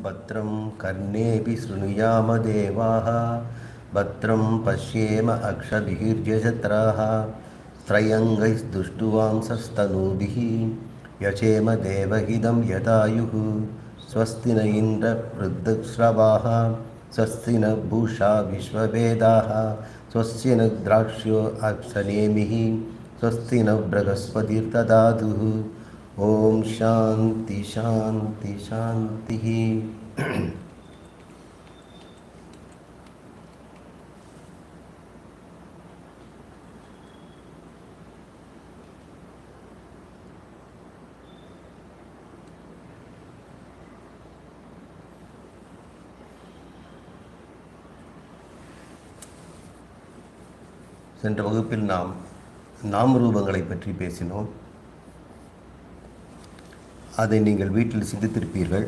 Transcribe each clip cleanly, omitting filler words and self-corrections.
भद्रं कर्णेऽपि शृणुयाम देवाः भद्रं पश्येम अक्षभिर्यजत्राः स्त्रयङ्गैस्तुष्टुवांसस्तनूभिः यचेम देवहिदं यदायुः स्वस्ति न इन्द्रवृद्धश्रवाः स्वस्ति न पूषा विश्ववेदाः स्वस्ति न द्राक्ष्यो अक्षनेमिः स्वस्ति न बृहस्पतिर्दधातु ओम शांति शांति शांति. சென்ற வகுப்பில் நாம் நாமரூபங்களை பற்றி பேசினோம். அதை நீங்கள் வீட்டில் சிந்தித்திருப்பீர்கள்.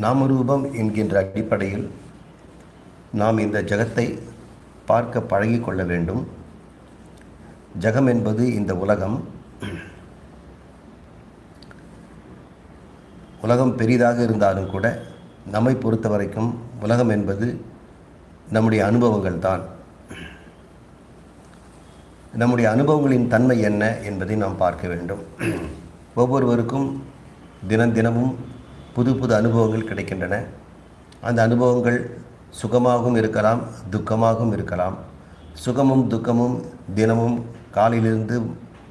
நாமரூபம் என்கின்ற அடிப்படையில் நாம் இந்த ஜகத்தை பார்க்க பழகிக்கொள்ள வேண்டும். ஜகம் என்பது இந்த உலகம். உலகம் பெரிதாக இருந்தாலும் கூட நம்மை பொறுத்த வரைக்கும் உலகம் என்பது நம்முடைய அனுபவங்கள் தான். நம்முடைய அனுபவங்களின் தன்மை என்ன என்பதை நாம் பார்க்க வேண்டும். ஒவ்வொருவருக்கும் தினமும் புது புது அனுபவங்கள் கிடைக்கின்றன. அந்த அனுபவங்கள் சுகமாகவும் இருக்கலாம், துக்கமாகவும் இருக்கலாம். சுகமும் துக்கமும் தினமும் காலையிலிருந்து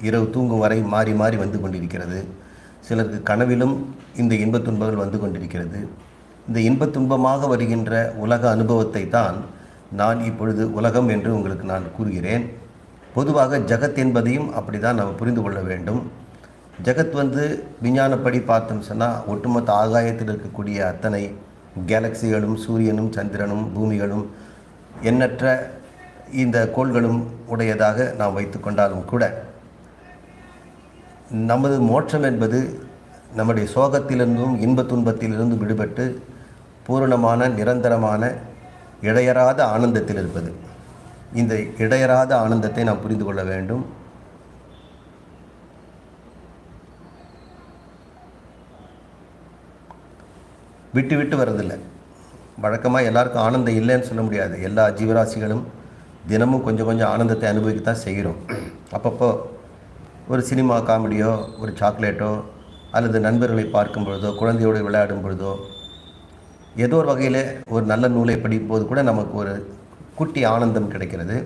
இரவு தூங்கும் வரை மாறி மாறி வந்து கொண்டிருக்கிறது. சிலருக்கு கனவிலும் இந்த இன்பத் துன்பங்கள் வந்து கொண்டிருக்கிறது. இந்த இன்பத் துன்பமாக வருகின்ற உலக அனுபவத்தை தான் நான் இப்பொழுது உலகம் என்று உங்களுக்கு நான் கூறுகிறேன். பொதுவாக ஜகத் என்பதையும் அப்படி தான் நம்ம புரிந்து கொள்ள வேண்டும். ஜகத் விஞ்ஞானப்படி பார்த்தோம் சொன்னால் ஒட்டுமொத்த ஆகாயத்தில் இருக்கக்கூடிய அத்தனை கேலக்சிகளும் சூரியனும் சந்திரனும் பூமிகளும் எண்ணற்ற இந்த கோள்களும் உடையதாக நாம் வைத்து கொண்டாலும் கூட நமது மோட்சம் என்பது நம்முடைய சோகத்திலிருந்தும் இன்பத் துன்பத்திலிருந்தும் விடுபட்டு பூரணமான நிரந்தரமான இடையறாத ஆனந்தத்தில் இருப்பது. இந்த இடையறாத ஆனந்தத்தை நாம் புரிந்து கொள்ள வேண்டும். விட்டு விட்டு வரதில்லை. வழக்கமாக எல்லாருக்கும் ஆனந்தம் இல்லைன்னு சொல்ல முடியாது. எல்லா ஜீவராசிகளும் தினமும் கொஞ்சம் கொஞ்சம் ஆனந்தத்தை அனுபவிக்கத்தான் செய்கிறோம். அப்பப்போ ஒரு சினிமா காமெடியோ ஒரு சாக்லேட்டோ அல்லது நண்பர்களை பார்க்கும் பொழுதோ குழந்தையோடு விளையாடும் பொழுதோ ஏதோ ஒரு வகையில் ஒரு நல்ல நூலை படிக்கும்போது கூட நமக்கு ஒரு குட்டி ஆனந்தம் கிடைக்கிறது.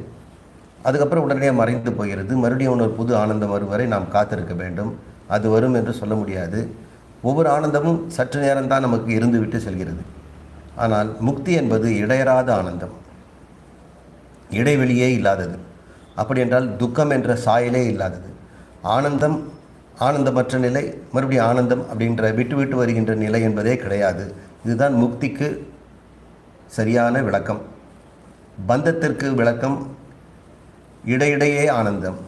அதுக்கப்புறம் உடனடியாக மறைந்து போகிறது. மறுபடியும் ஒரு புது ஆனந்தம் வரும் வரை நாம் காத்திருக்க வேண்டும். அது வரும் என்று சொல்ல முடியாது. ஒவ்வொரு ஆனந்தமும் சற்று நேரம்தான் நமக்கு இருந்து விட்டு செல்கிறது. ஆனால் முக்தி என்பது இடையறாத ஆனந்தம், இடைவெளியே இல்லாதது. அப்படி என்றால் துக்கம் என்ற சாயலே இல்லாதது. ஆனந்தம் ஆனந்தமற்ற நிலை, மறுபடியும் ஆனந்தம் அப்படின்ற விட்டு விட்டு வருகின்ற நிலை என்பதே கிடையாது. இதுதான் முக்திக்கு சரியான விளக்கம். பந்தத்திற்கு விளக்கம் இடையிடையே ஆனந்தம்,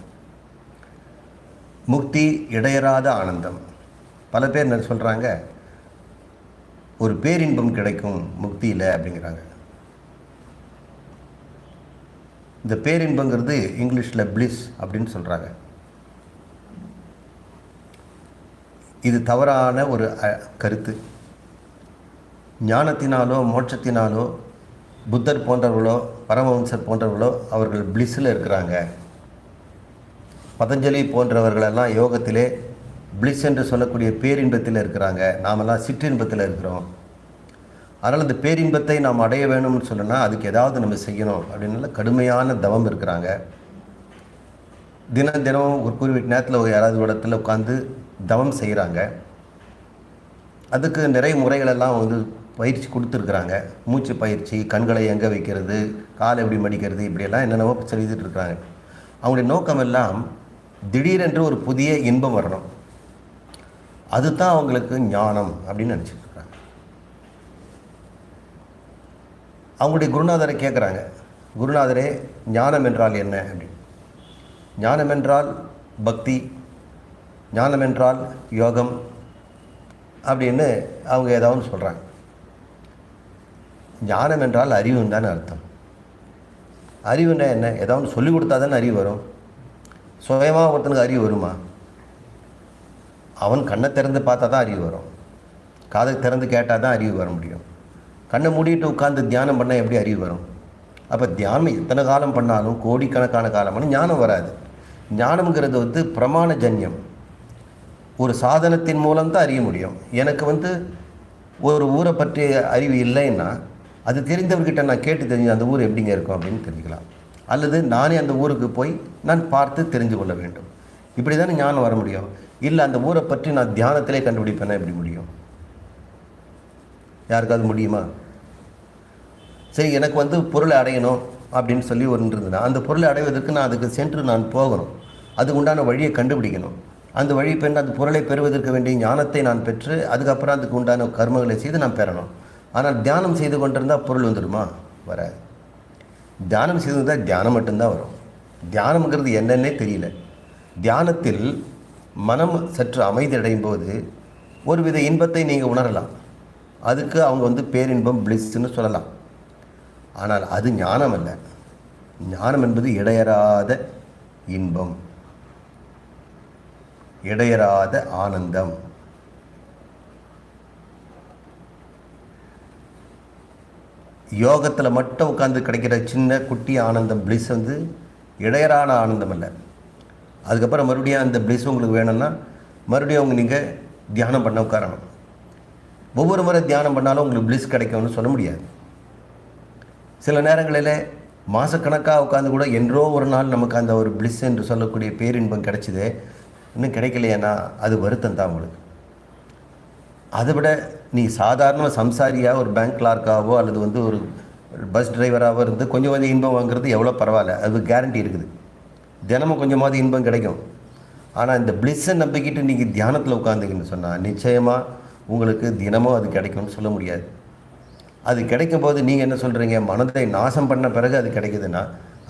முக்தி இடையறாத ஆனந்தம். பல பேர் என்ன சொல்கிறாங்க, ஒரு பேரின்பம் கிடைக்கும் முக்தியில் அப்படிங்கிறாங்க. இந்த பேரின்பங்கிறது இங்கிலீஷில் பிளிஸ் அப்படின்னு சொல்கிறாங்க. இது தவறான ஒரு கருத்து. ஞானத்தினாலோ மோட்சத்தினாலோ புத்தர் போன்றவர்களோ பரமஹம்சர் போன்றவர்களோ அவர்கள் பிளிஸில் இருக்கிறாங்க. பதஞ்சலி போன்றவர்களெல்லாம் யோகத்திலே பிளிஸ் என்று சொல்லக்கூடிய பேரின்பத்தில் இருக்கிறாங்க. நாமெல்லாம் சிற்றின்பத்தில் இருக்கிறோம். அதனால் அந்த பேரின்பத்தை நாம் அடைய வேணும்னு சொன்னால் அதுக்கு ஏதாவது நம்ம செய்யணும் அப்படின்னால கடுமையான தவம் இருக்கிறாங்க. தினம் ஒரு குறிப்பிட்ட நேரத்தில் யாராவது ஒரு இடத்துல உட்காந்து தவம் செய்கிறாங்க. அதுக்கு நிறைய முறைகளெல்லாம் பயிற்சி கொடுத்துருக்குறாங்க. மூச்சு பயிற்சி, கண்களை எங்கே வைக்கிறது, காலை எப்படி மடிக்கிறது, இப்படியெல்லாம் என்னென்னவோ செய்துட்டு இருக்கிறாங்க. அவங்களுடைய நோக்கம் எல்லாம் திடீரென்று ஒரு புதிய இன்பம் வரணும். அதுதான் அவங்களுக்கு ஞானம் அப்படின்னு நினச்சிட்டு இருக்கிறாங்க. அவங்களுடைய குருநாதரை கேட்குறாங்க, குருநாதரே ஞானம் என்றால் என்ன அப்படின்னு. ஞானம் என்றால் பக்தி, ஞானம் என்றால் யோகம் அப்படின்னு அவங்க ஏதாவது சொல்கிறாங்க. ஞானம் என்றால் அறிவுன்னு தானே அர்த்தம். அறிவுன்னா என்ன? ஏதாவது சொல்லிக் கொடுத்தா தானே அறிவு வரும். சுயமாக ஒருத்தனுக்கு அறிவு வருமா? அவன் கண்ணை திறந்து பார்த்தா தான் அறிவு வரும், காதை திறந்து கேட்டால் தான் அறிவு வர முடியும். கண்ணை மூடிட்டு உட்காந்து தியானம் பண்ணால் எப்படி அறிவு வரும்? அப்போ தியானம் எத்தனை காலம் பண்ணாலும், கோடிக்கணக்கான காலம் பண்ணாலும் ஞானம் வராது. ஞானம்ங்கிறது பிரமாணஜன்யம், ஒரு சாதனத்தின் மூலம்தான் அறிய முடியும். எனக்கு ஒரு ஊரை பற்றிய அறிவு இல்லைன்னா அது தெரிந்தவர்கிட்ட நான் கேட்டு தெரிஞ்சு அந்த ஊர் எப்படிங்க இருக்கும் அப்படின்னு தெரிஞ்சுக்கலாம். அல்லது நானே அந்த ஊருக்கு போய் நான் பார்த்து தெரிஞ்சு கொள்ள வேண்டும். இப்படி தானே ஞானம் வர முடியும். இல்லை அந்த ஊரை பற்றி நான் தியானத்திலே கண்டுபிடிப்பேன்னா எப்படி முடியும்? யாருக்காவது முடியுமா? சரி, எனக்கு பொருளை அடையணும் அப்படின்னு சொல்லி ஒன்று இருந்ததுன்னா அந்த பொருளை அடைவதற்கு நான் அதுக்கு சென்று நான் போகணும், அதுக்கு உண்டான வழியை கண்டுபிடிக்கணும். அந்த வழி பெற்று அந்த பொருளை பெறுவதற்கு வேண்டிய ஞானத்தை நான் பெற்று அதுக்கப்புறம் அதுக்கு உண்டான கர்மங்களை செய்து நான் பெறணும். ஆனால் தியானம் செய்து கொண்டிருந்தால் பொருள் வந்துடுமா? வராது. தியானம் செய்திருந்தால் தியானம் மட்டும்தான் வரும். தியானம்ங்கிறது என்னன்னே தெரியல. தியானத்தில் மனம் சற்று அமைதி அடையும் போது ஒருவித இன்பத்தை நீங்கள் உணரலாம். அதுக்கு அவங்க பேரின்பம், பிளிஸ்ன்னு சொல்லலாம். ஆனால் அது ஞானம் அல்ல. ஞானம் என்பது இடையறாத இன்பம், இடையறாத ஆனந்தம். யோகத்தில் மட்டும் உட்காந்து கிடைக்கிற சின்ன குட்டி ஆனந்தம், பிளிஸ் இடையறான ஆனந்தம் அல்ல. அதுக்கப்புறம் மறுபடியும் அந்த பிளிஸ் உங்களுக்கு வேணும்னா மறுபடியும் நீங்கள் தியானம் பண்ண உட்காரணும். ஒவ்வொரு முறை தியானம் பண்ணாலும் உங்களுக்கு பிளிஸ் கிடைக்கும்னு சொல்ல முடியாது. சில நேரங்களில் மாதக்கணக்காக உட்காந்து கூட என்றோ ஒரு நாள் நமக்கு அந்த ஒரு பிளிஸ் என்று சொல்லக்கூடிய பேரின்பம் கிடைச்சிது, இன்னும் கிடைக்கலையேன்னா அது வருத்தம் தான் உங்களுக்கு. அதை விட நீ சாதாரண சம்சாரியாக ஒரு பேங்க் கிளார்க்காகவோ அல்லது ஒரு பஸ் டிரைவராகவோ இருந்து கொஞ்சம் இன்பம் வாங்குறது எவ்வளோ பரவாயில்ல, அது கேரண்டி இருக்குது. தினமும் கொஞ்சமாவது இன்பம் கிடைக்கும். ஆனால் இந்த பிளிஸ்ஸை நம்பிக்கிட்டு நீங்கள் தியானத்தில் உட்காந்துக்கின்னு சொன்னால் நிச்சயமாக உங்களுக்கு தினமும் அது கிடைக்கும்னு சொல்ல முடியாது. அது கிடைக்கும் போது நீங்கள் என்ன சொல்கிறீங்க? மனதை நாசம் பண்ண பிறகு அது கிடைக்குதுன்னா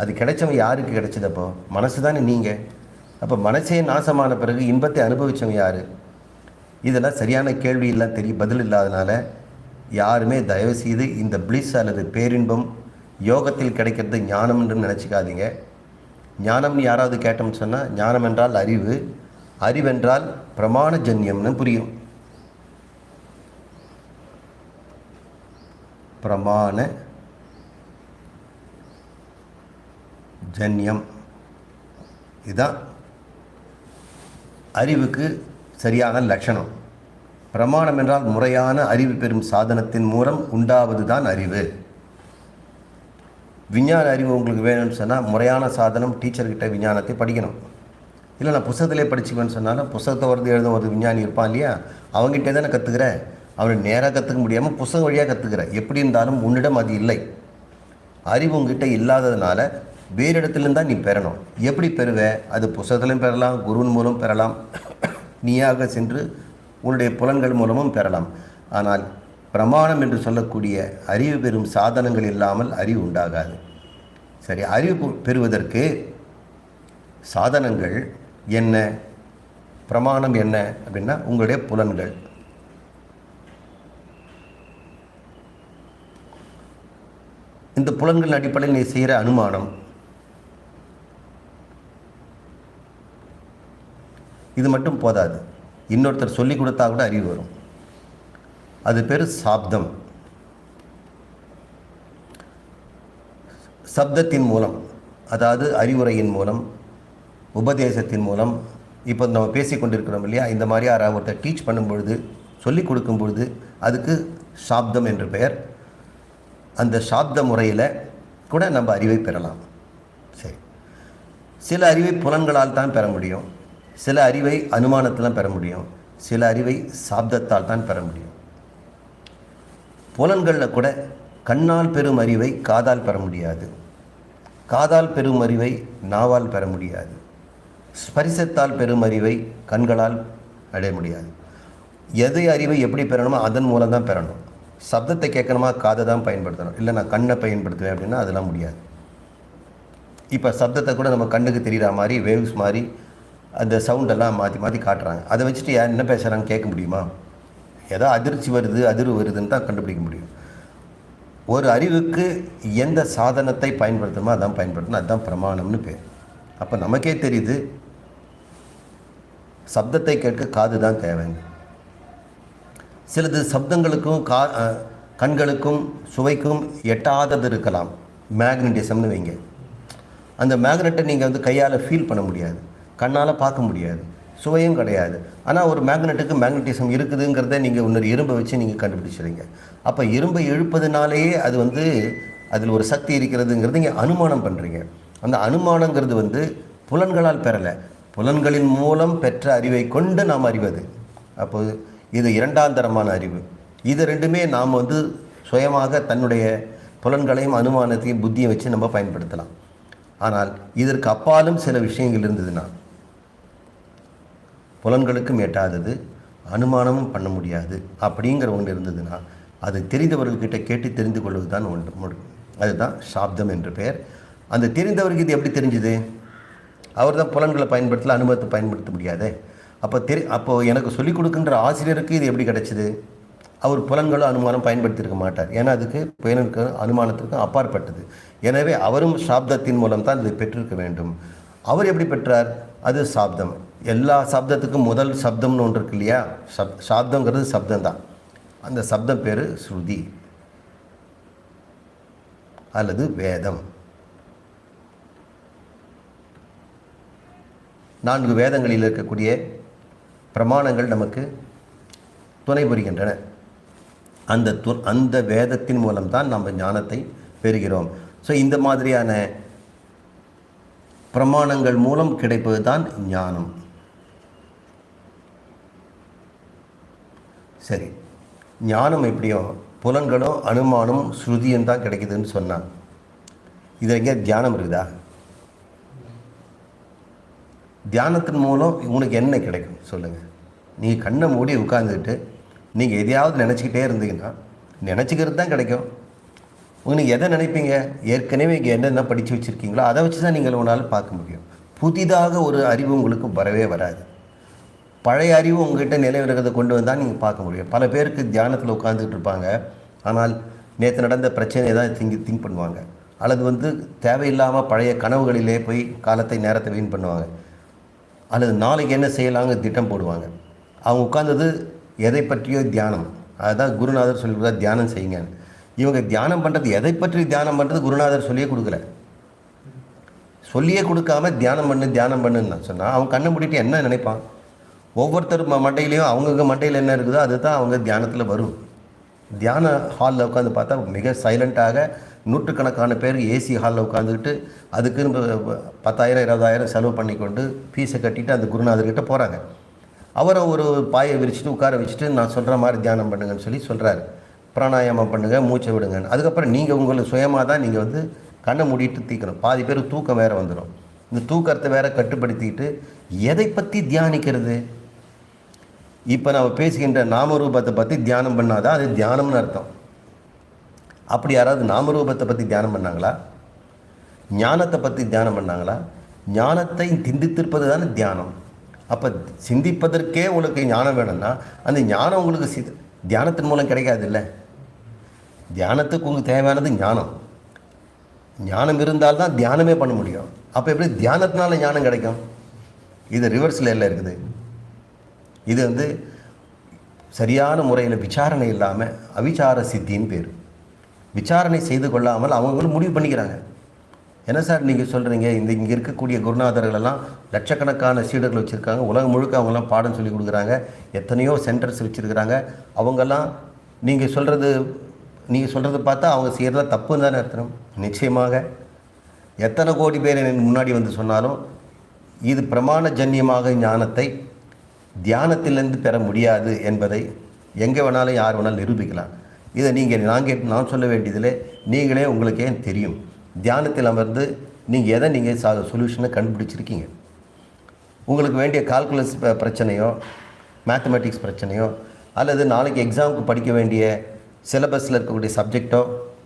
அது கிடைச்சவங்க யாருக்கு கிடைச்சதப்போ? மனசு தானே நீங்கள். அப்போ மனசே நாசமான பிறகு இன்பத்தை அனுபவித்தவங்க யார்? இதெல்லாம் சரியான கேள்வி எல்லாம் பதில் இல்லாதனால யாருமே தயவுசெய்து இந்த பிளிஸ் அல்லது பேரின்பம் யோகத்தில் கிடைக்கிறது ஞானம் என்று நினச்சிக்காதீங்க. ஞானம்னு யாராவது கேட்டோம்னு சொன்னால் ஞானம் என்றால் அறிவு, அறிவென்றால் பிரமாணஜன்யம்னு புரியும். பிரமாண ஜன்யம் இதுதான் அறிவுக்கு சரியான லட்சணம். பிரமாணம் என்றால் முறையான அறிவு பெறும் சாதனத்தின் மூலம் உண்டாவது தான் அறிவு. விஞ்ஞான அறிவு உங்களுக்கு வேணும்னு சொன்னால் முறையான சாதனம், டீச்சர்கிட்ட விஞ்ஞானத்தை படிக்கணும். இல்லை நான் புத்தகத்திலே படிச்சுக்குவேன்னு சொன்னாலும் புத்தகத்தை எழுத ஒரு விஞ்ஞானி இருப்பான் இல்லையா, அவங்ககிட்டே தானே கற்றுக்கிறேன். அவனை நேராக கற்றுக்க முடியாமல் புத்தகம் வழியாக கற்றுக்கிறேன். எப்படி இருந்தாலும் உன்னிடம் அது இல்லை. அறிவு உங்ககிட்ட இல்லாததுனால வேறு இடத்துலேருந்து தான் நீ பெறணும். எப்படி பெறுவே? அது புத்தகத்திலையும் பெறலாம், குருவின் மூலம் பெறலாம், நீயாக சென்று உன்னுடைய புலன்கள் மூலமும் பெறலாம். ஆனால் பிரமாணம் என்று சொல்லக்கூடிய அறிவு பெறும் சாதனங்கள் இல்லாமல் அறிவு உண்டாகாது. சரி, அறிவு பெறுவதற்கு சாதனங்கள் என்ன, பிரமாணம் என்ன அப்படின்னா உங்களுடைய புலன்கள். இந்த புலன்கள் அடிப்படையில் நீ செய்கிற அனுமானம், இது மட்டும் போதாது. இன்னொருத்தர் சொல்லி கொடுத்தா கூட அறிவு வரும். அது பேர் சாப்தம். சப்தத்தின் மூலம், அதாவது அறிவுரையின் மூலம், உபதேசத்தின் மூலம், இப்போ நம்ம பேசி கொண்டிருக்கிறோம் இல்லையா, இந்த மாதிரி யாராவது ஒருத்தர் டீச் பண்ணும் பொழுது, சொல்லி கொடுக்கும் பொழுது அதுக்கு சாப்தம் என்று பெயர். அந்த சாப்த முறையில் கூட நம்ம அறிவை பெறலாம். சரி, சில அறிவை புலன்களால் தான் பெற முடியும், சில அறிவை அனுமானத்தில் பெற முடியும், சில அறிவை சாப்தத்தால் தான் பெற முடியும். புலன்களில் கூட கண்ணால் பெறும் அறிவை காதால் பெற முடியாது, காதால் பெறும் அறிவை நாவால் பெற முடியாது, ஸ்பரிசத்தால் பெறும் அறிவை கண்களால் அடைய முடியாது. எது அறிவை எப்படி பெறணுமோ அதன் மூலம் தான் பெறணும். சப்தத்தை கேட்கணுமா காதை தான் பயன்படுத்தணும், இல்லை நான் கண்ணை பயன்படுத்துவேன் அப்படின்னா அதெல்லாம் முடியாது. இப்போ சப்தத்தை கூட நம்ம கண்ணுக்கு தெரிகிற மாதிரி வேவ்ஸ் மாதிரி அந்த சவுண்டெல்லாம் மாற்றி மாற்றி காட்டுறாங்க. அதை வச்சுட்டு யார் என்ன பேசுகிறான்னு கேட்க முடியுமா? ஏதோ அதிர்ச்சி வருது, அதிர்வு வருதுன்னு தான் கண்டுபிடிக்க முடியும். ஒரு அறிவுக்கு எந்த சாதனத்தை பயன்படுத்தணுமோ அதான் பயன்படுத்தணும், அதுதான் பிரமாணம்னு பேர். அப்போ நமக்கே தெரியுது சப்தத்தை கேட்க காது தான் தேவைங்க. சிலது சப்தங்களுக்கும் கண்களுக்கும் சுவைக்கும் எட்டாதது இருக்கலாம். மேக்னட்டிசம்னு வைங்க. அந்த மேக்னெட்டை நீங்கள் வந்து கையால் ஃபீல் பண்ண முடியாது, கண்ணால் பார்க்க முடியாது, சுவையும் கிடையாது. ஆனால் ஒரு மேக்னெட்டுக்கு மேக்னட்டிசம் இருக்குதுங்கிறத நீங்கள் இன்னொரு இரும்பை வச்சு நீங்கள் கண்டுபிடிச்சிடுங்க. அப்போ இரும்பை இழுப்பதுனாலேயே அது வந்து அதில் ஒரு சக்தி இருக்கிறதுங்கிறது நீங்கள் அனுமானம் பண்ணுறீங்க. அந்த அனுமானங்கிறது வந்து புலன்களால் பெறலை, புலன்களின் மூலம் பெற்ற அறிவை கொண்டு நாம் அறிவது. அப்போது இது இரண்டாம் தரமான அறிவு. இது ரெண்டுமே நாம் வந்து சுயமாக தன்னுடைய புலன்களையும் அனுமானத்தையும் புத்தியை வச்சு நம்ம பயன்படுத்தலாம். ஆனால் இதற்கு அப்பாலும் சில விஷயங்கள் இருந்ததுன்னா, புலன்களுக்கும் எட்டாதது, அனுமானமும் பண்ண முடியாது அப்படிங்கிற ஒன்று இருந்ததுன்னா, அது தெரிந்தவர்கள்கிட்ட கேட்டு தெரிந்து கொள்வது தான் ஒன்று. அதுதான் சாப்தம் என்று பெயர். அந்த தெரிந்தவருக்கு இது எப்படி தெரிஞ்சுது? அவர் தான் புலன்களை பயன்படுத்தல, அனுபவத்தை பயன்படுத்த முடியாதே. அப்போது எனக்கு சொல்லிக் கொடுக்கின்ற ஆசிரியருக்கு இது எப்படி கிடைச்சிது? அவர் புலன்களும் அனுமானம் பயன்படுத்தியிருக்க மாட்டார். ஏன்னா அதுக்கு புலனுக்கு அனுமானத்திற்கும் அப்பாற்பட்டது. எனவே அவரும் சாப்தத்தின் மூலம் தான் இதை பெற்றிருக்க வேண்டும். அவர் எப்படி பெற்றார்? அது சாப்தம். எல்லா சப்தத்துக்கும் முதல் சப்தம்னு ஒன்று இருக்கு இல்லையா? சாப்தங்கிறது சப்தம் தான். அந்த சப்தம் பேர் ஸ்ருதி அல்லது வேதம். 4 வேதங்களில் இருக்கக்கூடிய பிரமாணங்கள் நமக்கு துணை புரிகின்றன. அந்த வேதத்தின் மூலம்தான் நம்ம ஞானத்தை பெறுகிறோம். ஸோ இந்த மாதிரியான பிரமாணங்கள் மூலம் கிடைப்பது தான் ஞானம். சரி, ஞானம் எப்படியோ புலன்களும் அனுமானம் ஸ்ருதியும் தான் கிடைக்குதுன்னு சொன்னான். இதில் எங்கே தியானம் இருக்குதா? தியானத்தின் மூலம் உனக்கு என்ன கிடைக்கும் சொல்லுங்கள்? நீங்கள் கண்ணை மூடி உட்காந்துக்கிட்டு நீங்கள் எதையாவது நினச்சிக்கிட்டே இருந்தீங்கன்னா நினச்சிக்கிறது தான் கிடைக்கும். உங்களுக்கு எதை நினைப்பீங்க? ஏற்கனவே இங்கே என்னென்ன படித்து வச்சுருக்கீங்களோ அதை வச்சு தான் நீங்கள் உங்களால் பார்க்க முடியும். புதிதாக ஒரு அறிவு உங்களுக்கு வரவே வராது. பழைய அறிவு உங்கள்கிட்ட நிலைவிறதை கொண்டு வந்தால் நீங்கள் பார்க்க முடியும். பல பேருக்கு தியானத்தில் உட்காந்துக்கிட்டு இருப்பாங்க, ஆனால் நேற்று நடந்த பிரச்சனையை தான் திங்க் பண்ணுவாங்க, அல்லது வந்து தேவையில்லாமல் பழைய கனவுகளிலே போய் காலத்தை நேரத்தை வீண் பண்ணுவாங்க, அல்லது நாளைக்கு என்ன செய்யலாங்க திட்டம் போடுவாங்க. அவங்க உட்கார்ந்தது எதை பற்றியோ தியானம். அதுதான் குருநாதர் சொல்லி கொடுத்தா தியானம் செய்யுங்க. இவங்க தியானம் பண்ணுறது எதை பற்றி தியானம் பண்ணுறது குருநாதர் சொல்லியே கொடுக்கல. சொல்லியே கொடுக்காம தியானம் பண்ணுன்னு சொன்னால் அவன் கண்ணை மூடிட்டு என்ன நினைப்பான்? ஒவ்வொருத்தர் மண்டையிலையும் அவங்கவுங்க மண்டையில் என்ன இருக்குதோ அதுதான் அவங்க தியானத்தில் வரும். தியான ஹாலில் உட்காந்து பார்த்தா மிக சைலண்ட்டாக நூற்றுக்கணக்கான பேர் ஏசி ஹாலில் உட்காந்துக்கிட்டு அதுக்குன்னு 10,000 20,000 செலவு பண்ணிக்கொண்டு ஃபீஸை கட்டிட்டு அந்த குருநாதர்கிட்ட போகிறாங்க. அவரை ஒரு பாயை விரிச்சிட்டு உட்கார வச்சுட்டு நான் சொல்கிற மாதிரி தியானம் பண்ணுங்கன்னு சொல்கிறாரு. பிராணாயாமம் பண்ணுங்கள், மூச்சை விடுங்கன்னு. அதுக்கப்புறம் நீங்கள் உங்களுக்கு சுயமாக தான் நீங்கள் வந்து கண்ணை மூடிட்டு தீக்கணும். பாதி பேர் தூக்கம் வேறு வந்துடும். இந்த தூக்கத்தை வேறு கட்டுப்படுத்திக்கிட்டு எதை பற்றி தியானிக்கிறது? இப்போ நாம் பேசுகின்ற நாமரூபத்தை பற்றி தியானம் பண்ணாதான் அது தியானம்னு அர்த்தம். அப்படி யாராவது நாமரூபத்தை பற்றி தியானம் பண்ணாங்களா? ஞானத்தை பற்றி தியானம் பண்ணாங்களா? ஞானத்தை சிந்தித்திருப்பது தானே தியானம். அப்போ சிந்திப்பதற்கே உங்களுக்கு ஞானம் வேணும்னா அந்த ஞானம் உங்களுக்கு தியானத்தின் மூலம் கிடைக்காது இல்லை. தியானத்துக்கு உங்களுக்கு தேவையானது ஞானம். ஞானம் இருந்தால்தான் தியானமே பண்ண முடியும். அப்போ எப்படி தியானத்தினால ஞானம் கிடைக்கும்? இது ரிவர்ஸில் எல்லாம் இருக்குது. இது வந்து சரியான முறையில் விசாரணை இல்லாமல் அவிசார சித்தின்னு பேர். விசாரணை செய்து கொள்ளாமல் அவங்களும் முடிவு பண்ணிக்கிறாங்க. என்ன சார் நீங்கள் சொல்கிறீங்க? இங்கே இருக்கக்கூடிய குருநாதர்களெல்லாம் லட்சக்கணக்கான சீடர்கள் வச்சுருக்காங்க, உலகம் முழுக்க அவங்கெல்லாம் பாடம் சொல்லி கொடுக்குறாங்க, எத்தனையோ சென்டர்ஸ் வச்சுருக்கிறாங்க. அவங்கெல்லாம் நீங்கள் சொல்கிறத பார்த்தா அவங்க செய்கிறதா தப்புன்னு தானே அர்த்தம். நிச்சயமாக எத்தனை கோடி பேர் முன்னாடி வந்து சொன்னாலும் இது பிரமாண ஜன்யமாக ஞானத்தை தியானத்திலிருந்து பெற முடியாது என்பதை எங்கே வேணாலும் யார் வேணாலும் நிரூபிக்கலாம். இதை நான் சொல்ல வேண்டியதில் நீங்களே உங்களுக்கே தெரியும். தியானத்தில் அமர்ந்து நீங்கள் சொல்யூஷனை கண்டுபிடிச்சிருக்கீங்க. உங்களுக்கு வேண்டிய கால்குலஸ் பிரச்சனையோ மேத்தமெட்டிக்ஸ் பிரச்சனையோ அல்லது நாளைக்கு எக்ஸாமுக்கு படிக்க வேண்டிய சிலபஸில் இருக்கக்கூடிய சப்ஜெக்டோ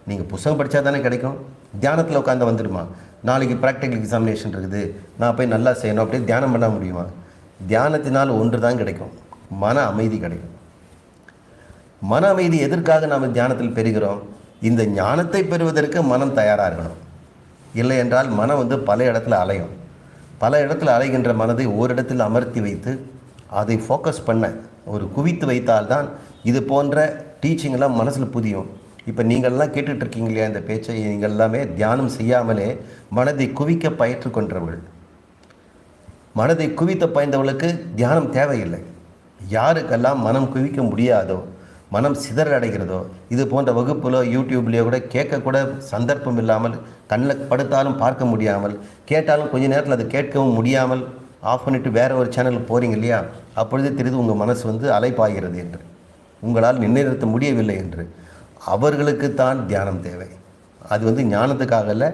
நீங்கள் புத்தகம் படித்தா தானே கிடைக்கும். தியானத்தில் உட்காந்து வந்துடுமா? நாளைக்கு ப்ராக்டிக்கல் எக்ஸாமினேஷன் இருக்குது, நான் போய் நல்லா செய்யணும் அப்படியே தியானம் பண்ண முடியுமா? தியானத்தினால் ஒன்று தான் கிடைக்கும், மன அமைதி கிடைக்கும். மன அமைதி எதற்காக நாம் தியானத்தில் பெறுகிறோம்? இந்த ஞானத்தை பெறுவதற்கு மனம் தயாராக இருக்கணும். இல்லை என்றால் மனம் வந்து பல இடத்துல அலையும். பல இடத்துல அலைகின்ற மனதை ஓரிடத்தில் அமர்த்தி வைத்து அதை ஃபோக்கஸ் பண்ண ஒரு குவித்து வைத்தால்தான் இது போன்ற டீச்சிங்கெல்லாம் மனசில் புதியும். இப்போ நீங்கள்லாம் கேட்டுட்ருக்கீங்க இல்லையா இந்த பேச்சை, நீங்கள் எல்லாமே தியானம் செய்யாமலே மனதை குவிக்க பயிற்று கொண்டவர்கள். மனதை குவித்த பயந்தவர்களுக்கு தியானம் தேவையில்லை. யாருக்கெல்லாம் மனம் குவிக்க முடியாதோ, மனம் சிதறடைகிறதோ, இது போன்ற வகுப்பிலோ யூடியூப்லேயோ கூட கேட்கக்கூட சந்தர்ப்பம் இல்லாமல், கண்ணில் படுத்தாலும் பார்க்க முடியாமல், கேட்டாலும் கொஞ்ச நேரத்தில் அதை கேட்கவும் முடியாமல் ஆஃப் பண்ணிவிட்டு வேறு ஒரு சேனலுக்கு போகிறீங்க இல்லையா, அப்பொழுதே தெரியுது உங்கள் மனசு அலைப்பாகிறது என்று, உங்களால் நிர்ணயித்த முடியவில்லை என்று. அவர்களுக்குத்தான் தியானம் தேவை. அது ஞானத்துக்காக இல்லை,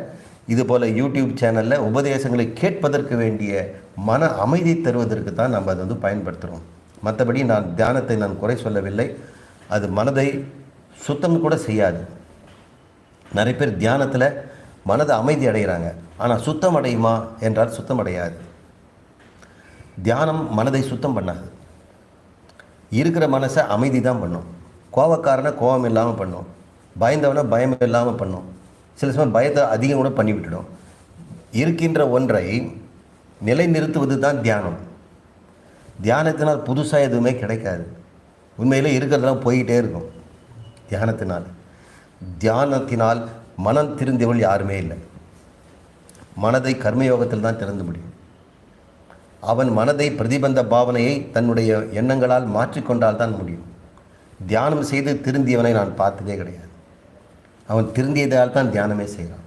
இது போல் யூடியூப் சேனலில் உபதேசங்களை கேட்பதற்கு வேண்டிய மன அமைதி தருவதற்கு தான் நம்ம அதை பயன்படுத்துகிறோம். மற்றபடி நான் தியானத்தை குறை சொல்லவில்லை. அது மனதை சுத்தம் கூட செய்யாது. நிறைய பேர் தியானத்தில் மனதை அமைதி அடைகிறாங்க, ஆனால் சுத்தம் அடையுமா என்றால் சுத்தம் அடையாது. தியானம் மனதை சுத்தம் பண்ணாது. இருக்கிற மனசை அமைதி தான் பண்ணும். கோபக்காரனை கோபம் இல்லாமல் பண்ணும், பயந்தவனை பயம் இல்லாமல் பண்ணும், சில சமயம் பயத்தை அதிகம் கூட பண்ணிவிட்டுடும். இருக்கின்ற ஒன்றை நிலைநிறுத்துவது தான் தியானம். தியானத்தினால் புதுசாக எதுவுமே கிடைக்காது. உண்மையிலே இருக்கிறதெல்லாம் போய்கிட்டே இருக்கும். தியானத்தினால் மனம் திருந்தியவள் யாருமே இல்லை. மனதை கர்மயோகத்தில் தான் திறந்து முடியும். அவன் மனதை பிரதிபந்த பாவனையை தன்னுடைய எண்ணங்களால் மாற்றிக்கொண்டால் தான் முடியும். தியானம் செய்து திருந்தியவனை நான் பார்த்ததே கிடையாது. அவன் திருந்தியதால் தான் தியானமே செய்கிறான்.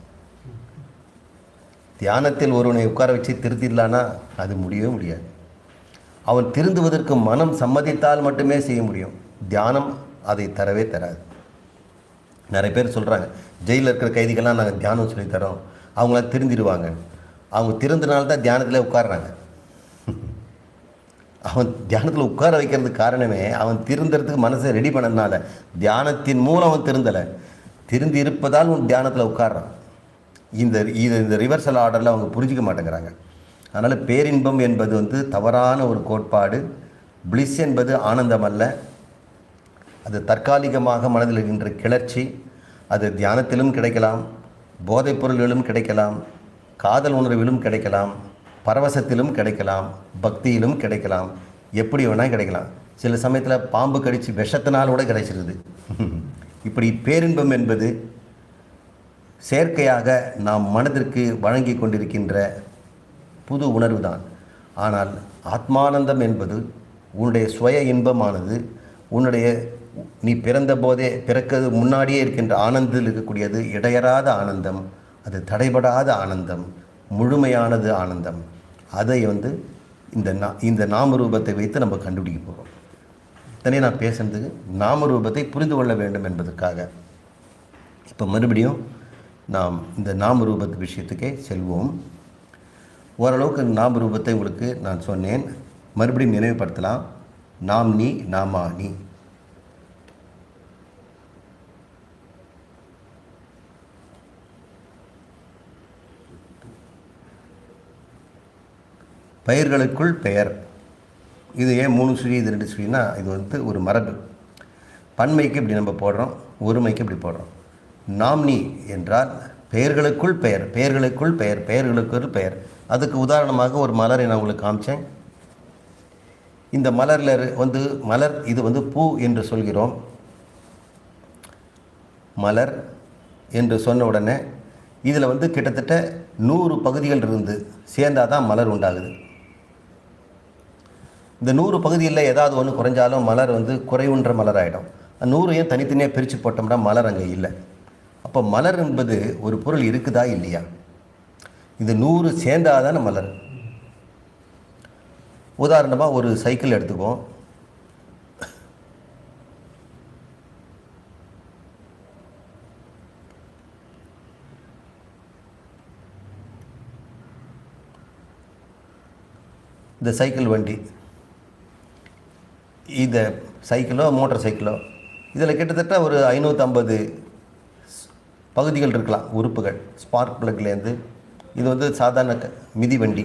தியானத்தில் ஒருவனை உட்கார வச்சு திருத்திடலான்னா அது முடியவே முடியாது. அவன் திருந்துவதற்கு மனம் சம்மதித்தால் மட்டுமே செய்ய முடியும். தியானம் அதை தரவே தராது. நிறைய பேர் சொல்கிறாங்க, ஜெயிலில் இருக்கிற கைதிகள்லாம் நாங்கள் தியானம் சொல்லித்தரோம், அவங்களாம் திருந்திடுவாங்க. அவங்க திருந்தினால்தான் தியானத்தில் உட்கார்றாங்க. அவன் தியானத்தில் உட்கார வைக்கிறதுக்கு காரணமே அவன் திருந்துறதுக்கு மனசை ரெடி பண்ணதுனால. தியானத்தின் மூலம் அவன் திருந்தலை, திருந்தி இருப்பதால் உன் தியானத்தில் உட்கார்றான். இந்த ரிவர்சல் ஆர்டரில் அவங்க புரிஞ்சிக்க மாட்டேங்கிறாங்க. அதனால் பேரின்பம் என்பது தவறான ஒரு கோட்பாடு. பிளிஸ் என்பது ஆனந்தம் அல்ல, அது தற்காலிகமாக மனதில் இருக்கின்ற கிளர்ச்சி. அது தியானத்திலும் கிடைக்கலாம், போதைப் பொருள்களும் கிடைக்கலாம், காதல் உணர்விலும் கிடைக்கலாம், பரவசத்திலும் கிடைக்கலாம், பக்தியிலும் கிடைக்கலாம், எப்படி வேணால் கிடைக்கலாம். சில சமயத்தில் பாம்பு கடித்து விஷத்தினால் கூட கிடைச்சிருது. இப்படி பேரின்பம் என்பது செயற்கையாக நாம் மனதிற்கு வழங்கி கொண்டிருக்கின்ற புது உணர்வு தான். ஆனால் ஆத்மானந்தம் என்பது உன்னுடைய சுய இன்பமானது, நீ பிறந்த போதே பிறக்கிறது முன்னாடியே இருக்கின்ற ஆனந்தத்தில் இருக்கக்கூடியது. இடையறாத ஆனந்தம், அது தடைபடாத ஆனந்தம், முழுமையானது ஆனந்தம். அதை இந்த நாம ரூபத்தை வைத்து நம்ம கண்டுபிடிக்க போகிறோம். இத்தனை நான் பேசுனதுக்கு நாம ரூபத்தை புரிந்து கொள்ள வேண்டும் என்பதற்காக. இப்போ மறுபடியும் நாம் இந்த நாம ரூபத்து விஷயத்துக்கே செல்வோம். ஓரளவுக்கு நாம ரூபத்தை உங்களுக்கு நான் சொன்னேன், மறுபடியும் நினைவுபடுத்தலாம். நாம் நீ நாமா நீ. பெயர்களுக்குள் பெயர். இது ஏன் 3 சுழி இது 2 சுழினா, இது ஒரு மரபு. பன்மைக்கு இப்படி நம்ம போடுறோம், ஒருமைக்கு இப்படி போடுறோம். நாம் நீ என்றால் பெயர்களுக்குள் பெயர், பெயர்களுக்குள் பெயர், பெயர்களுக்குள் பெயர். அதுக்கு உதாரணமாக ஒரு மலரை நான் உங்களுக்கு காமிச்சேன். இந்த மலரில் மலர் இது பூ என்று சொல்கிறோம். மலர் என்று சொன்ன உடனே இதில் கிட்டத்தட்ட 100 பகுதிகள் இருந்து சேர்ந்தால் தான் மலர் உண்டாகுது. இந்த 100 பகுதியில் ஏதாவது ஒன்று குறைஞ்சாலும் மலர் குறைவுன்ற மலர் ஆகிடும். 100ஐயும் தனித்தனியாக பிரித்து போட்டோம்னா மலர் அங்கே இல்லை. அப்போ மலர் என்பது ஒரு பொருள் இருக்குதா இல்லையா? இந்த 100 சேர்ந்தாதான மலர். உதாரணமாக ஒரு சைக்கிள் எடுத்துக்குவோம். இந்த சைக்கிள் வண்டி, இந்த சைக்கிளோ மோட்டார் சைக்கிளோ, இதில் கிட்டத்தட்ட ஒரு 550 பகுதிகள் இருக்கலாம், உறுப்புகள். ஸ்பார்க் ப்ளக்லேருந்து இது சாதாரண மிதிவண்டி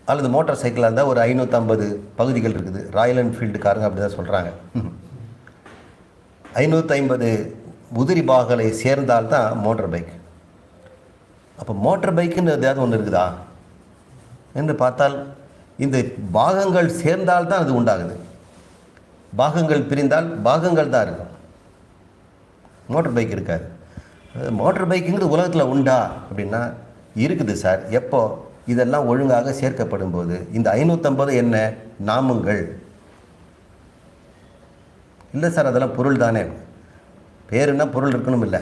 அல்லது மோட்டார் சைக்கிளாக இருந்தால் ஒரு 550 பகுதிகள் இருக்குது. ராயல் என்ஃபீல்டுக்காரங்க அப்படி தான் சொல்கிறாங்க. 550 உதிரி பாகங்களை சேர்ந்தால்தான் மோட்டார் பைக். அப்போ மோட்டார் பைக்குன்னு எதாவது ஒன்று இருக்குதா என்று பார்த்தால் இந்த பாகங்கள் சேர்ந்தால் தான் அது உண்டாகுது. பாகங்கள் பிரிந்தால் பாகங்கள் தான் இருக்கும். மோட்டர் பைக் இருக்காது. மோட்டர் பைக்குங்கிறது உலகத்தில் உண்டா அப்படின்னா இருக்குது சார். எப்போ? இதெல்லாம் ஒழுங்காக சேர்க்கப்படும் போது. இந்த 550 என்ன? நாமங்கள் இல்லை சார், அதெல்லாம் பொருள் தானே. பேருன்னா பொருள் இருக்கணும் இல்லை,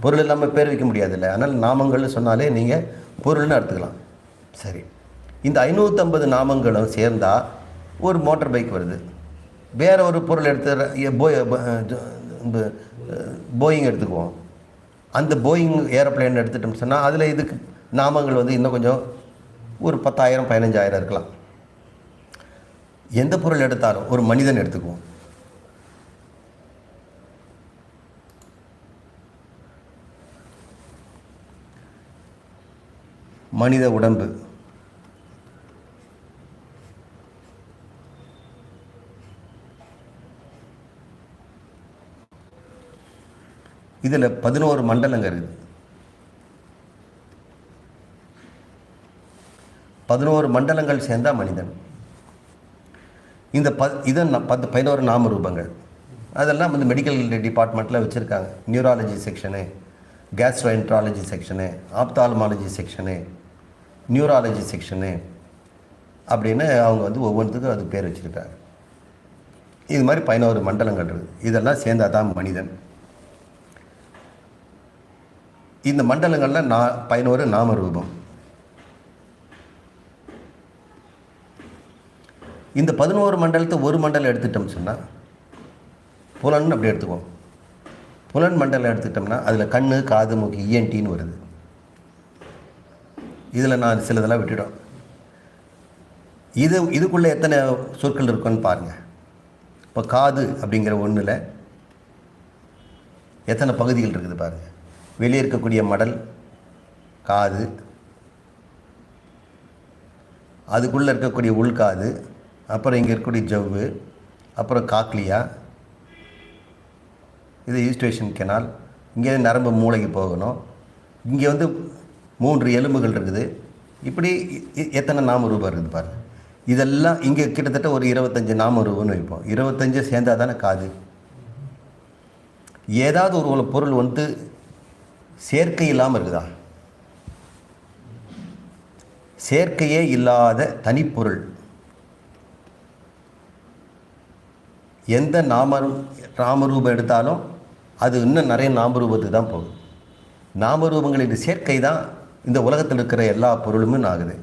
பொருள் இல்லாமல் பேர் வைக்க முடியாது இல்லை. அதனால் நாமங்கள்னு சொன்னாலே நீங்கள் பொருள்னு எடுத்துக்கலாம். சரி, இந்த 550 நாமங்களும் சேர்ந்தால் ஒரு மோட்டர் பைக் வருது. வேறு ஒரு பொருள் எடுத்து போயிங் எடுத்துக்குவோம். அந்த போயிங் ஏரோப்ளேன் எடுத்துட்டோம்னு சொன்னால் அதில் இதுக்கு நாமங்கள் வந்து இன்னும் கொஞ்சம் ஒரு 10,000 15,000 இருக்கலாம். எந்த பொருள் எடுத்தாலும் ஒரு மனிதன் எடுத்துக்குவோம். மனித உடம்பு, இதில் 11 மண்டலங்கள் இருக்குது. 11 மண்டலங்கள் சேர்ந்தால் மனிதன். இந்த 11 நாம ரூபங்கள் அதெல்லாம் வந்து மெடிக்கல் டிபார்ட்மெண்ட்டில் வச்சுருக்காங்க. நியூராலஜி செக்ஷனு, கேஸ்ட்ரோஎன்ட்ராலஜி செக்ஷனு, ஆப்தால்மாலஜி செக்ஷனு, நியூராலஜி செக்ஷனு அப்படின்னு அவங்க வந்து ஒவ்வொன்றுத்துக்கும் அது பேர் வச்சுருக்காங்க. இது மாதிரி 11 மண்டலங்கள் இருக்குது. இதெல்லாம் சேர்ந்தால் தான் மனிதன். இந்த மண்டலங்களில் 11 நாம ரூபம். இந்த 11 மண்டலத்தை ஒரு மண்டலம் எடுத்துட்டோம்னு சொன்னால் புலன் அப்படி எடுத்துக்குவோம். புலன் மண்டலம் எடுத்துக்கிட்டோம்னா அதில் கண், காது, மூக்கு, இஎன்டின்னு வருது. இதில் நான் சிலதெல்லாம் விட்டுடும். இதுக்குள்ளே எத்தனை சொற்கள் இருக்குன்னு பாருங்கள். இப்போ காது அப்படிங்கிற ஒன்றில் எத்தனை பகுதிகள் இருக்குது பாருங்கள். வெளியே இருக்கக்கூடிய மடல் காது, அதுக்குள்ளே இருக்கக்கூடிய உள்காது, அப்புறம் இங்கே இருக்கக்கூடிய ஜவ்வு, அப்புறம் காக்லியா, இது ஈஸ்டேஷன் கெனால், இங்கே நரம்பு மூளைக்கு போகணும். இங்கே வந்து 3 எலும்புகள் இருக்குது. இப்படி எத்தனை நாம ரூபம் இருக்குது பாருங்கள். இதெல்லாம் இங்கே கிட்டத்தட்ட ஒரு 25 நாம ரூபம்னு வைப்போம். 25 சேர்ந்தால் தானே காது. ஏதாவது ஒரு பொருள் வந்து சேர்க்கை இல்லாமல் இருக்குதா? சேர்க்கையே இல்லாத தனிப்பொருள் எந்த நாமரூபம் எடுத்தாலும் அது இன்னும் நிறைய நாமரூபத்துக்கு தான் போகுது. நாமரூபங்களின் சேர்க்கை தான் இந்த உலகத்தில் இருக்கிற எல்லா பொருளுமே ஆகுது.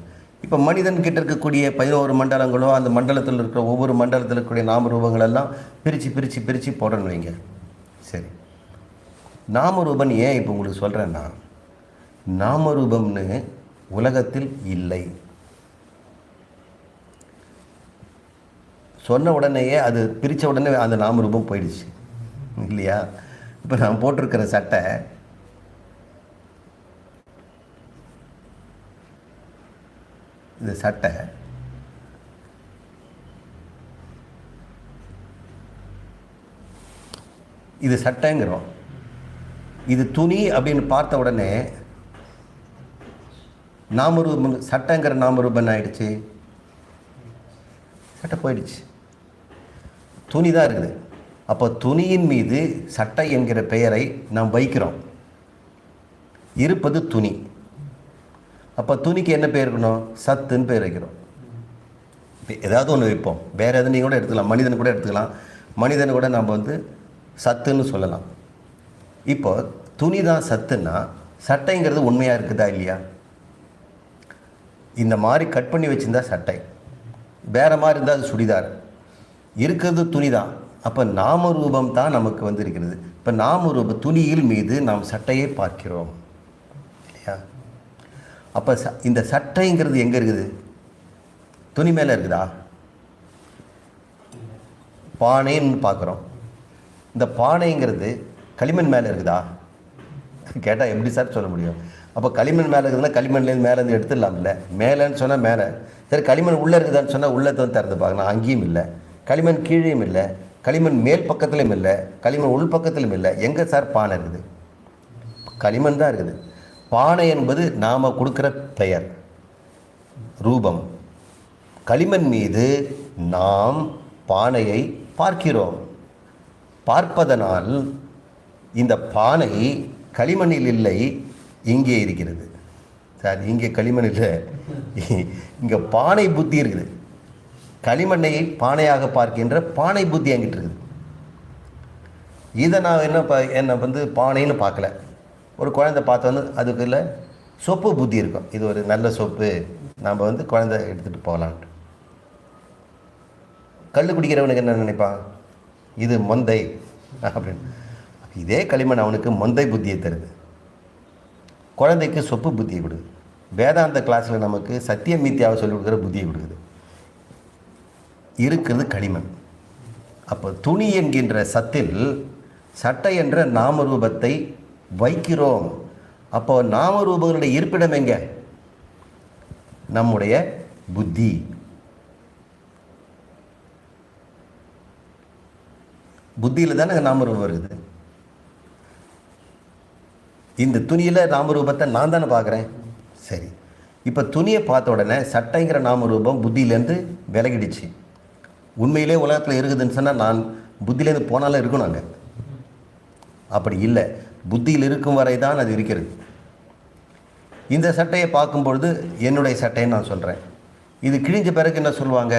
இப்போ மனிதன்கிட்ட இருக்கக்கூடிய 11 மண்டலங்களோ அந்த மண்டலத்தில் இருக்கிற ஒவ்வொரு மண்டலத்தில் இருக்கக்கூடிய நாமரூபங்களெல்லாம் பிரித்து போடணும் வைங்க. சரி, நாமரூபம் ஏன் இப்போ உங்களுக்கு சொல்கிறேன்னா, நாமரூபம்னு உலகத்தில் இல்லை. சொன்ன உடனேயே அது பிரித்த உடனே அந்த நாமரூபம் போயிடுச்சு இல்லையா? இப்போ நான் போட்டிருக்கிற சட்டை இந்த சட்டை இது சட்டைங்கிறோம். இது துணி அப்படின்னு பார்த்த உடனே நாமரூபம், சட்டைங்கிற நாமரூபம் ஆயிடுச்சு, சட்டை போயிடுச்சு, துணி தான் இருக்குது. அப்போ துணியின் மீது சட்டை என்கிற பெயரை நாம் வைக்கிறோம். இருப்பது துணி. அப்போ துணிக்கு என்ன பேர் இருக்கணும்? சத்துன்னு பேர் வைக்கிறோம். ஏதாவது ஒன்று வைப்போம். வேறு எதுவும் கூட எடுத்துக்கலாம், மனிதனை கூட எடுத்துக்கலாம். மனிதனை கூட நம்ம வந்து சத்துன்னு சொல்லலாம். இப்போ துணி தான் சத்துன்னா சட்டைங்கிறது உண்மையாக இருக்குதா இல்லையா? இந்த மாதிரி கட் பண்ணி வச்சுருந்தா சட்டை, வேறு மாதிரி இருந்தால் அது சுடிதார். இருக்கிறது துணி தான். அப்போ நாமரூபம் தான் நமக்கு வந்து இருக்கிறது. இப்போ நாமரூப துணியில் மீது நாம் சட்டையை பார்க்கிறோம் இல்லையா? அப்போ இந்த சட்டைங்கிறது எங்கே இருக்குது? துணி மேலே இருக்குதா? பானைன்னு பார்க்குறோம். இந்த பானைங்கிறது களிமண் மேலே இருக்குதா கேட்டால் எப்படி சார் சொல்ல முடியும்? அப்போ களிமண் மேலே இருக்குதுன்னா களிமண்லேருந்து மேலேருந்து எடுத்துடலாம்ல. மேலேன்னு சொன்னால் மேலே. சரி, களிமண் உள்ளே இருக்குதான்னு சொன்னால் உள்ளத்தை வந்து திறந்து பார்க்கலாம். அங்கேயும் இல்லை. களிமண் கீழேயும் இல்லை. களிமண் மேல் பக்கத்துலையும் இல்லை. களிமண் உள் பக்கத்துலையும் இல்லை. எங்கே சார் பானை இருக்குது? களிமண் தான் இருக்குது. பானை என்பது நாம் கொடுக்குற பெயர், ரூபம். களிமண் மீது நாம் பானையை பார்க்கிறோம். பார்ப்பதனால் இந்த பானை களிமண்ணில் இல்லை, இங்கே இருக்கிறது. சார், இங்கே களிமண் இல்லை, இங்கே பானை புத்தி இருக்குது. களிமண்ணை பானையாக பார்க்கின்ற பானை புத்தி என்கிட்ட இருக்குது. இதை நான் என்னை பானைன்னு பார்க்கல. ஒரு குழந்தை பார்த்து அதுக்குள்ள சொப்பு புத்தி இருக்கும். இது ஒரு நல்ல சொப்பு, நாம் குழந்தை எடுத்துகிட்டு போகலான்ட்டு. கல் குடிக்கிறவனுக்கு என்ன நினைப்பான்? இது மொந்தை அப்படின்னு. இதே களிமண் அவனுக்கு மொந்தை புத்தியை தருது, குழந்தைக்கு சொப்பு புத்தியை கொடுக்குது. வேதாந்த கிளாஸில் நமக்கு சத்திய மீத்தியாவை சொல்லிக் கொடுக்குற புத்தியை கொடுக்குது. இருக்கிறது களிமண். அப்போ துணி என்கின்ற சத்தில் சட்டை என்ற நாமரூபத்தை வைக்கிறோம். அப்போ நாமரூபங்களுடைய இருப்பிடம் எங்க? நம்முடைய புத்தி. புத்தியில் தானே நாமரூபம் வருது. இந்த துணியில் நாமரூபத்தை நான் தானே பார்க்குறேன். சரி, இப்போ துணியை பார்த்த உடனே சட்டைங்கிற நாமரூபம் புத்தியிலேருந்து விலகிடுச்சு. உண்மையிலே உலகத்தில் இருக்குதுன்னு சொன்னால் நான் புத்தியிலேருந்து போனாலும் இருக்கணும் அங்கே. அப்படி இல்லை, புத்தியில் இருக்கும் வரை தான் அது இருக்கிறது. இந்த சட்டையை பார்க்கும்பொழுது என்னுடைய சட்டைன்னு நான் சொல்கிறேன். இது கிழிஞ்ச பிறகு என்ன சொல்லுவாங்க?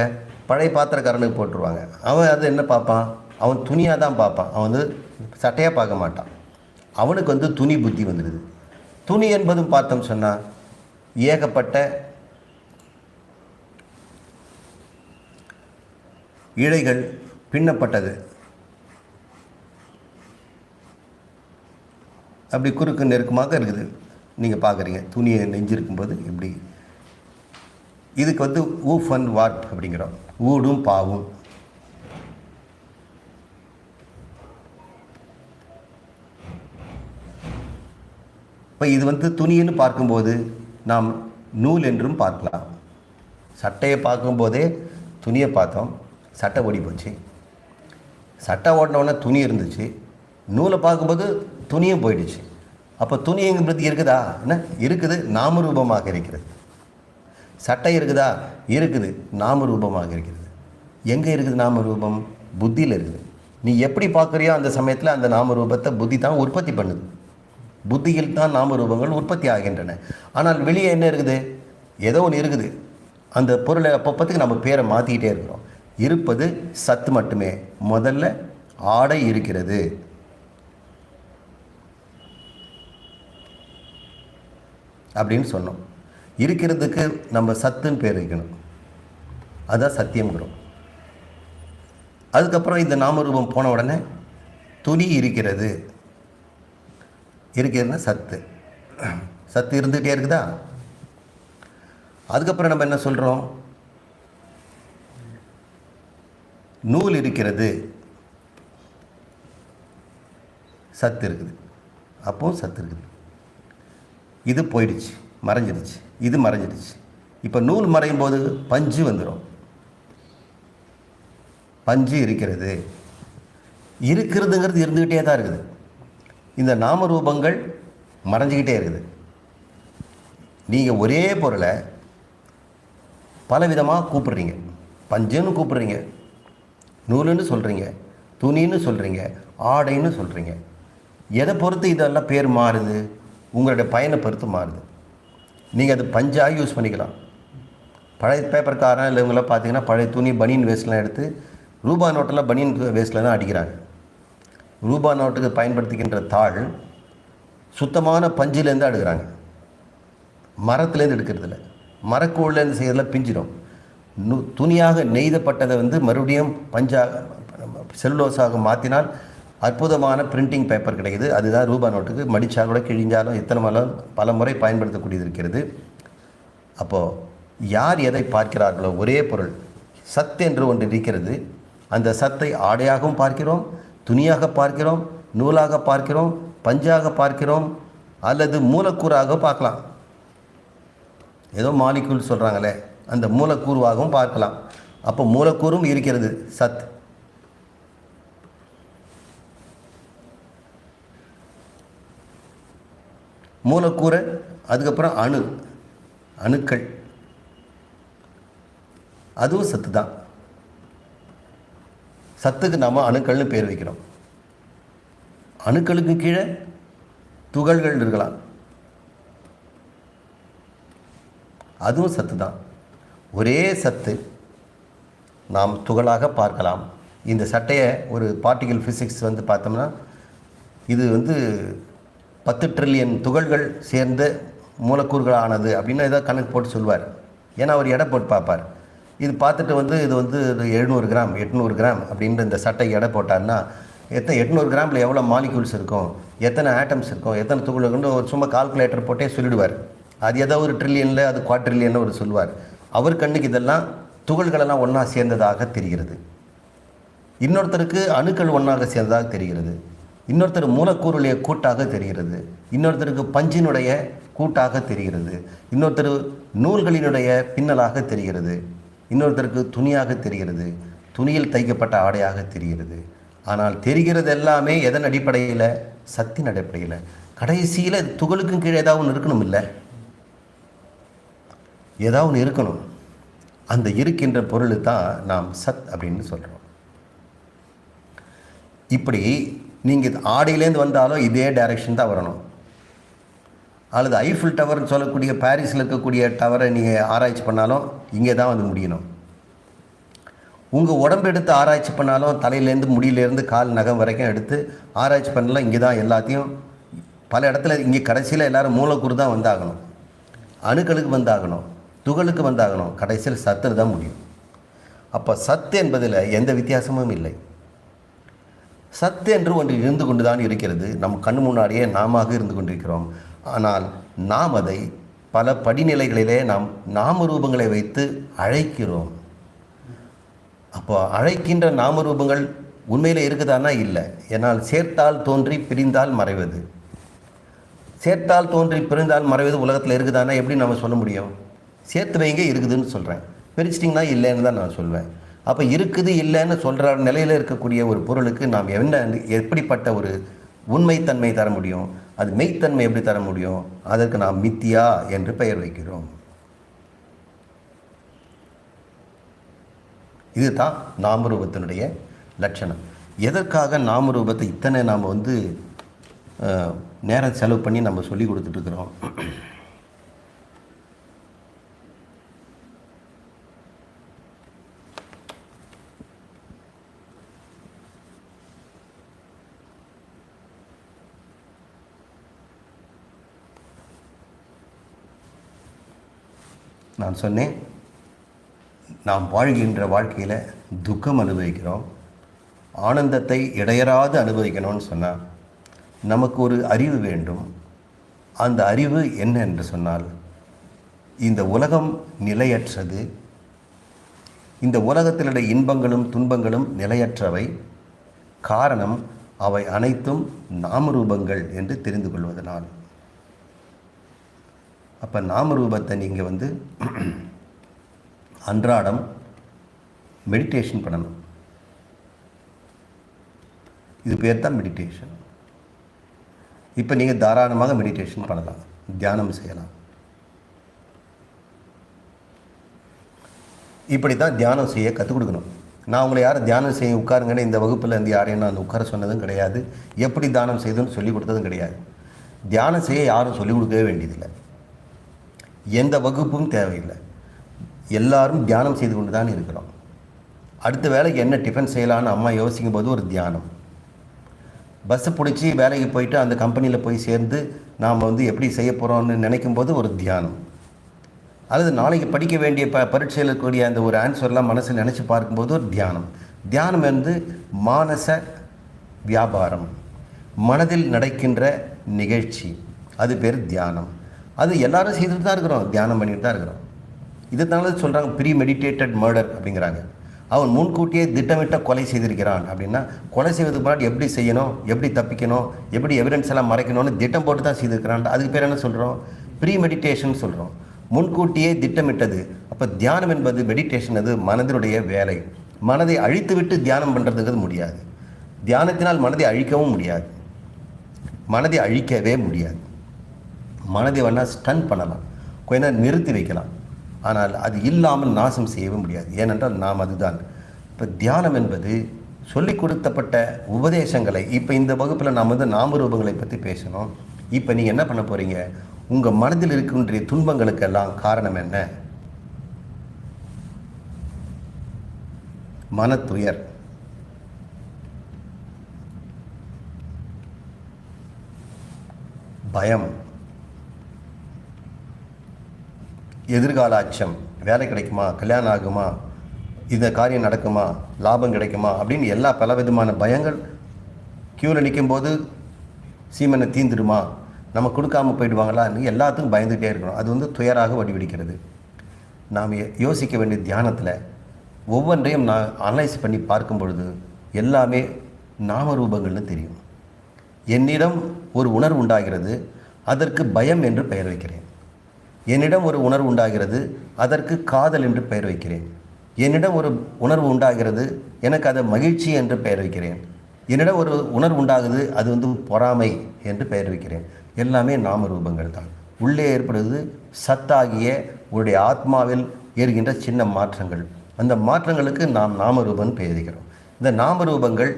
பழைய பாத்திரக்காரனுக்கு போட்டுருவாங்க. அவன் அது என்ன பார்ப்பான்? அவன் துணியாக தான் பார்ப்பான். அவன் சட்டையாக பார்க்க மாட்டான். அவனுக்கு துணி புத்தி வந்துடுது. துணி என்பதும் பார்த்தோம் சொன்னால் ஏகப்பட்ட இழைகள் பின்னப்பட்டது. அப்படி குறுக்கு நெருக்கமாக இருக்குது. நீங்கள் பார்க்குறீங்க துணியை நெஞ்சிருக்கும்போது இப்படி. இதுக்கு ஊஃப் அண்ட் வாட் அப்படிங்கிறோம். ஊடும் பாவும். இப்போ இது துணின்னு பார்க்கும்போது நாம் நூல் என்றும் பார்க்கலாம். சட்டையை பார்க்கும்போதே துணியை பார்த்தோம், சட்டை ஓடி போச்சு. சட்டை ஓடினோடனே துணி இருந்துச்சு. நூலை பார்க்கும்போது துணியும் போயிடுச்சு. அப்போ துணி எங்கிறது இருக்குதா? என்ன இருக்குது? நாமரூபமாக இருக்கிறது. சட்டை இருக்குதா? இருக்குது, நாமரூபமாக இருக்கிறது. எங்கே இருக்குது நாமரூபம்? புத்தியில் இருக்குது. நீ எப்படி பார்க்குறியோ அந்த சமயத்தில் அந்த நாமரூபத்தை புத்தி தான் உற்பத்தி பண்ணுது. புத்தியில் தான் நாமரூபங்கள் உற்பத்தி ஆகின்றன. ஆனால் வெளியே என்ன இருக்குது? ஏதோ ஒன்று இருக்குது. அந்த பொருளை அப்பப்பத்துக்கு நம்ம பேரை மாற்றிக்கிட்டே இருக்கிறோம். இருப்பது சத்து மட்டுமே. முதல்ல ஆடை இருக்கிறது. அப்படின்னு சொன்னோம். இருக்கிறதுக்கு நம்ம சத்துன்னு பேர் வைக்கணும். அதுதான் சத்தியம்ங்கிறோம். அதுக்கப்புறம் இந்த நாமரூபம் போன உடனே துணி இருக்கிறது. இருக்கிறதுனா சத்து. சத்து இருந்துகிட்டே இருக்குதா? அதுக்கப்புறம் நம்ம என்ன சொல்கிறோம்? நூல் இருக்கிறது, சத்து இருக்குது. அப்போது சத்து இருக்குது. இது போயிடுச்சு, மறைஞ்சிடுச்சு. இது மறைஞ்சிடுச்சு. இப்போ நூல் மறையும் போது பஞ்சு வந்துடும். பஞ்சு இருக்கிறது. இருக்கிறதுங்கிறது இருந்துக்கிட்டே தான் இருக்குது. இந்த நாமரூபங்கள் மறைஞ்சிக்கிட்டே இருக்குது. நீங்கள் ஒரே பொருளை பலவிதமாக கூப்பிடுறீங்க. பஞ்சுன்னு கூப்பிடுறீங்க, நூலுன்னு சொல்கிறீங்க, துணின்னு சொல்கிறீங்க, ஆடைன்னு சொல்கிறீங்க. எதை பொறுத்து இதெல்லாம் பேர் மாறுது? உங்களுடைய பயனை பொறுத்து மாறுது. நீங்கள் அது பஞ்சாக யூஸ் பண்ணிக்கலாம். பழைய பேப்பர்காரன் இல்லை இவங்களாம் பார்த்தீங்கன்னா பழைய துணி பனியன் வேஸ்ட்லாம் எடுத்து ரூபா நோட்டில் பனியன் வேஸ்ட்டில் தான் அடிக்கிறாங்க. ரூபா நோட்டுக்கு பயன்படுத்திக்கின்ற தாள் சுத்தமான பஞ்சிலேருந்து எடுக்கிறாங்க, மரத்துலேருந்து எடுக்கிறதில்ல. மரக்கூழ்லேருந்து செய்கிறதுல பிஞ்சிடும். துணியாக நெய்தப்பட்டதை மறுபடியும் பஞ்சாக செல்லுலோஸாக மாற்றினால் அற்புதமான பிரிண்டிங் பேப்பர் கிடைக்குது. அதுதான் ரூபா நோட்டுக்கு. மடித்தா கூட கிழிஞ்சாலும் எத்தனை பல முறை பயன்படுத்தக்கூடியது இருக்கிறது. அப்போது யார் எதை பார்க்கிறார்களோ ஒரே பொருள் சத்து என்று ஒன்று இருக்கிறது. அந்த சத்தை ஆடையாகவும் பார்க்கிறோம், துணியாக பார்க்கிறோம், நூலாக பார்க்கிறோம், பஞ்சாக பார்க்கிறோம், அல்லது மூலக்கூறாக பார்க்கலாம். ஏதோ மாலிக்யூல் சொல்கிறாங்களே, அந்த மூலக்கூறுவாகவும் பார்க்கலாம். அப்போ மூலக்கூறும் இருக்கிறது, சத். மூலக்கூறு, அதுக்கப்புறம் அணுக்கள். அதுவும் சத்து தான். சத்துக்கு நாம் அணுக்கள்னு பேர் வைக்கிறோம். அணுக்களுக்கு கீழே துகள்கள் இருக்கலாம், அதுவும் சத்து தான். ஒரே சத்து நாம் துகளாக பார்க்கலாம். இந்த சட்டையை ஒரு பார்ட்டிகல் ஃபிசிக்ஸ் பார்த்தோம்னா இது 10 ட்ரில்லியன் துகள்கள் சேர்ந்த மூலக்கூறுகளானது அப்படின்னு ஏதாவது கணக்கு போட்டு சொல்லுவார். ஏன்னா அவர் எடை போட்டு பார்ப்பார். இது பார்த்துட்டு இது 700 கிராம் 800 கிராம் அப்படின்ற இந்த சட்டைக்கு எடை போட்டார்னா 800 கிராமில் எவ்வளோ மாலிக்யூல்ஸ் இருக்கும், எத்தனை ஆட்டம்ஸ் இருக்கும், எத்தனை துகள் இருக்குன்னு ஒரு சும்மா கால்குலேட்டர் போட்டே சொல்லிவிடுவார். அது ஏதோ ஒரு ட்ரில்லியனில் அது குவாட்ரில்லியன்னு ஒரு சொல்லுவார். அவர் கண்ணுக்கு இதெல்லாம் துகள்களெல்லாம் ஒன்றா சேர்ந்ததாக தெரிகிறது. இன்னொருத்தருக்கு அணுக்கள் ஒன்றாக சேர்ந்ததாக தெரிகிறது. இன்னொருத்தர் மூலக்கூறுடைய கூட்டாக தெரிகிறது. இன்னொருத்தருக்கு பஞ்சினுடைய கூட்டாக தெரிகிறது. இன்னொருத்தர் நூல்களினுடைய பின்னலாக தெரிகிறது. இன்னொருத்தருக்கு துணியாக தெரிகிறது. துணியில் தைக்கப்பட்ட ஆடையாக தெரிகிறது. ஆனால் தெரிகிறது எல்லாமே எதன் அடிப்படையில்? சத்தின் அடிப்படையில். கடைசியில் துகளுக்கும் கீழே ஏதாவது ஒன்று இருக்கணும், இல்லை? ஏதாவது ஒன்று இருக்கணும். அந்த இருக்கின்ற பொருள் தான் நாம் சத் அப்படின்னு சொல்கிறோம். இப்படி நீங்கள் ஆடையிலேருந்து வந்தாலும் இதே டைரக்ஷன் தான் வரணும். அல்லது ஐஃபில் டவர்னு சொல்லக்கூடிய பாரிஸில் இருக்கக்கூடிய டவரை நீங்கள் ஆராய்ச்சி பண்ணாலும் இங்கே தான் முடியணும். உங்கள் உடம்பு எடுத்து ஆராய்ச்சி பண்ணாலும் தலையிலேருந்து முடியிலேருந்து கால் நகம் வரைக்கும் எடுத்து ஆராய்ச்சி பண்ணலாம், இங்கே தான் எல்லாத்தையும் பல இடத்துல இங்கே கடைசியில் எல்லோரும் மூலக்கூறு தான் வந்தாகணும், அணுக்களுக்கு வந்தாகணும், துகளுக்கு வந்தாகணும், கடைசியில் சத்து தான் முடியும். அப்போ சத்து என்பதில் எந்த வித்தியாசமும் இல்லை. சத்து என்று ஒன்று இருந்து கொண்டு தான் இருக்கிறது. நம் கண் முன்னாடியே நாம இருந்து கொண்டிருக்கிறோம். ஆனால் நாம் அதை பல படிநிலைகளிலே நாம் நாம ரூபங்களை வைத்து அழைக்கிறோம். அப்போ அழைக்கின்ற நாம ரூபங்கள் உண்மையில் இருக்குதானா? இல்லை. ஏன்னால் சேர்த்தால் தோன்றி பிரிந்தால் மறைவது. சேர்த்தால் தோன்றி பிரிந்தால் மறைவது உலகத்தில் இருக்குதானா? எப்படி நம்ம சொல்ல முடியும்? சேர்த்து வைங்க இருக்குதுன்னு சொல்கிறேன், பிரிச்சிட்டிங்கன்னா இல்லைன்னு தான் நான் சொல்வேன். அப்போ இருக்குது இல்லைன்னு சொல்கிற நிலையில் இருக்கக்கூடிய ஒரு பொருளுக்கு நாம் எப்படிப்பட்ட ஒரு உண்மைத்தன்மை தர முடியும்? அது மெய்த்தன்மை எப்படி தர முடியும்? அதற்கு நாம் மித்தியா என்று பெயர் வைக்கிறோம். இதுதான் நாமரூபத்தினுடைய லட்சணம். எதற்காக நாமரூபத்தை இத்தனை நாம் நேரம் செலவு பண்ணி நம்ம சொல்லி கொடுத்துட்ருக்குறோம்? நான் சொன்னேன், நாம் வாழ்கின்ற வாழ்க்கையில் துக்கம் அனுபவிக்கிறோம், ஆனந்தத்தை இடையறாது அனுபவிக்கணும்னு சொன்னால் நமக்கு ஒரு அறிவு வேண்டும். அந்த அறிவு என்ன என்று சொன்னால், இந்த உலகம் நிலையற்றது, இந்த உலகத்திலுடைய இன்பங்களும் துன்பங்களும் நிலையற்றவை. காரணம் அவை அனைத்தும் நாமரூபங்கள் என்று தெரிந்து கொள்வதனால். அப்போ நாமரூபத்தை நீங்கள் அன்றாடம் மெடிடேஷன் பண்ணணும். இது பேர் தான் மெடிடேஷன். இப்போ நீங்கள் தாராளமாக மெடிடேஷன் பண்ணலாம், தியானம் செய்யலாம். இப்படி தான் தியானம் செய்ய கற்றுக் கொடுக்கணும். நான் உங்களை யாரும் தியானம் செய்ய உட்காருங்கன்னு இந்த வகுப்பில் யாரையும் நான் உட்கார சொன்னதும் கிடையாது. எப்படி தியானம் செய்யுதுன்னு சொல்லிக் கொடுத்ததும் கிடையாது. தியானம் செய்ய யாரும் சொல்லிக் கொடுக்கவே வேண்டியதில்லை. எந்த வகுப்பும் தேவையில்லை. எல்லாரும் தியானம் செய்து கொண்டு தான் இருக்கிறோம். அடுத்த வேலைக்கு என்ன டிஃபன் செய்யலான்னு அம்மா யோசிக்கும் போது ஒரு தியானம். பஸ்ஸு பிடிச்சி வேலைக்கு போயிட்டு அந்த கம்பெனியில் போய் சேர்ந்து நாம் எப்படி செய்ய போகிறோம்னு நினைக்கும் போது ஒரு தியானம். அல்லது நாளைக்கு படிக்க வேண்டிய பரீட்சையில் இருக்கக்கூடிய அந்த ஒரு ஆன்சர்லாம் மனசில் நினச்சி பார்க்கும்போது ஒரு தியானம். தியானம் மானச வியாபாரம், மனதில் நடக்கின்ற நிகழ்ச்சி, அது பேர் தியானம். அது எல்லாரும் செய்துட்டு தான் இருக்கிறோம், தியானம் பண்ணிட்டு தான் இருக்கிறோம். இதனால சொல்கிறாங்க ப்ரீ மெடிடேட்டட் மர்டர் அப்படிங்கிறாங்க. அவன் முன்கூட்டியே திட்டமிட்ட கொலை செய்திருக்கிறான். அப்படின்னா கொலை செய்வதுக்கு முன்னாடி எப்படி செய்யணும், எப்படி தப்பிக்கணும், எப்படி எவிடன்ஸ் எல்லாம் மறைக்கணும்னு திட்டம் போட்டு தான் செய்திருக்கிறான். அதுக்கு பேர் என்ன சொல்கிறோம்? ப்ரீ மெடிடேஷன் சொல்கிறோம், முன்கூட்டியே திட்டமிட்டது. அப்போ தியானம் என்பது மெடிடேஷன், அது மனதினுடைய வேலை. மனதை அழித்து விட்டு தியானம் பண்ணுறதுக்கு முடியாது. தியானத்தினால் மனதை அழிக்கவும் முடியாது, மனதை அழிக்கவே முடியாது. மனதை வேணால் ஸ்டன் பண்ணலாம், கொஞ்ச நேரம் நிறுத்தி வைக்கலாம். ஆனால் அது இல்லாமல் நாசம் செய்யவே முடியாது. ஏனென்றால் நாம் அதுதான். இப்போ தியானம் என்பது சொல்லிக் கொடுத்தப்பட்ட உபதேசங்களை, இப்போ இந்த வகுப்பில் நாம் நாமரூபங்களை பற்றி பேசணும். இப்போ நீங்கள் என்ன பண்ண போகிறீங்க? உங்கள் மனதில் இருக்கின்ற துன்பங்களுக்கெல்லாம் காரணம் என்ன? மனத்துயர், பயம், எதிர்கால அச்சம், வேலை கிடைக்குமா, கல்யாணம் ஆகுமா, இந்த காரியம் நடக்குமா, லாபம் கிடைக்குமா அப்படின்னு எல்லா பல விதமான பயங்கள். க்யூவில் நிற்கும்போது சீமெண்ணை தீந்துடுமா, நம்ம கொடுக்காமல் போயிடுவாங்களான்னு எல்லாத்துக்கும் பயந்துகிட்டே இருக்கணும். அது துயராக வடிவடிக்கிறது. நாம் யோசிக்க வேண்டிய தியானத்தில் ஒவ்வொன்றையும் நான் அனலைஸ் பண்ணி பார்க்கும் பொழுது எல்லாமே நாமரூபங்கள்னு தெரியும். என்னிடம் ஒரு உணர்வு உண்டாகிறது, அதற்கு பயம் என்று பெயர் வைக்கிறேன். என்னிடம் ஒரு உணர்வு உண்டாகிறது, அதற்கு காதல் என்று பெயர் வைக்கிறேன். என்னிடம் ஒரு உணர்வு உண்டாகிறது, எனக்கு அதை மகிழ்ச்சி என்று பெயர் வைக்கிறேன். என்னிடம் ஒரு உணர்வு உண்டாகுது, அது பொறாமை என்று பெயர் வைக்கிறேன். எல்லாமே நாமரூபங்கள் தான். உள்ளே ஏற்படுவது சத்தாகிய உங்களுடைய ஆத்மாவில் ஏறுகின்ற சின்ன மாற்றங்கள். அந்த மாற்றங்களுக்கு நாம் நாமரூபம் பெயர் வைக்கிறோம். இந்த நாமரூபங்கள்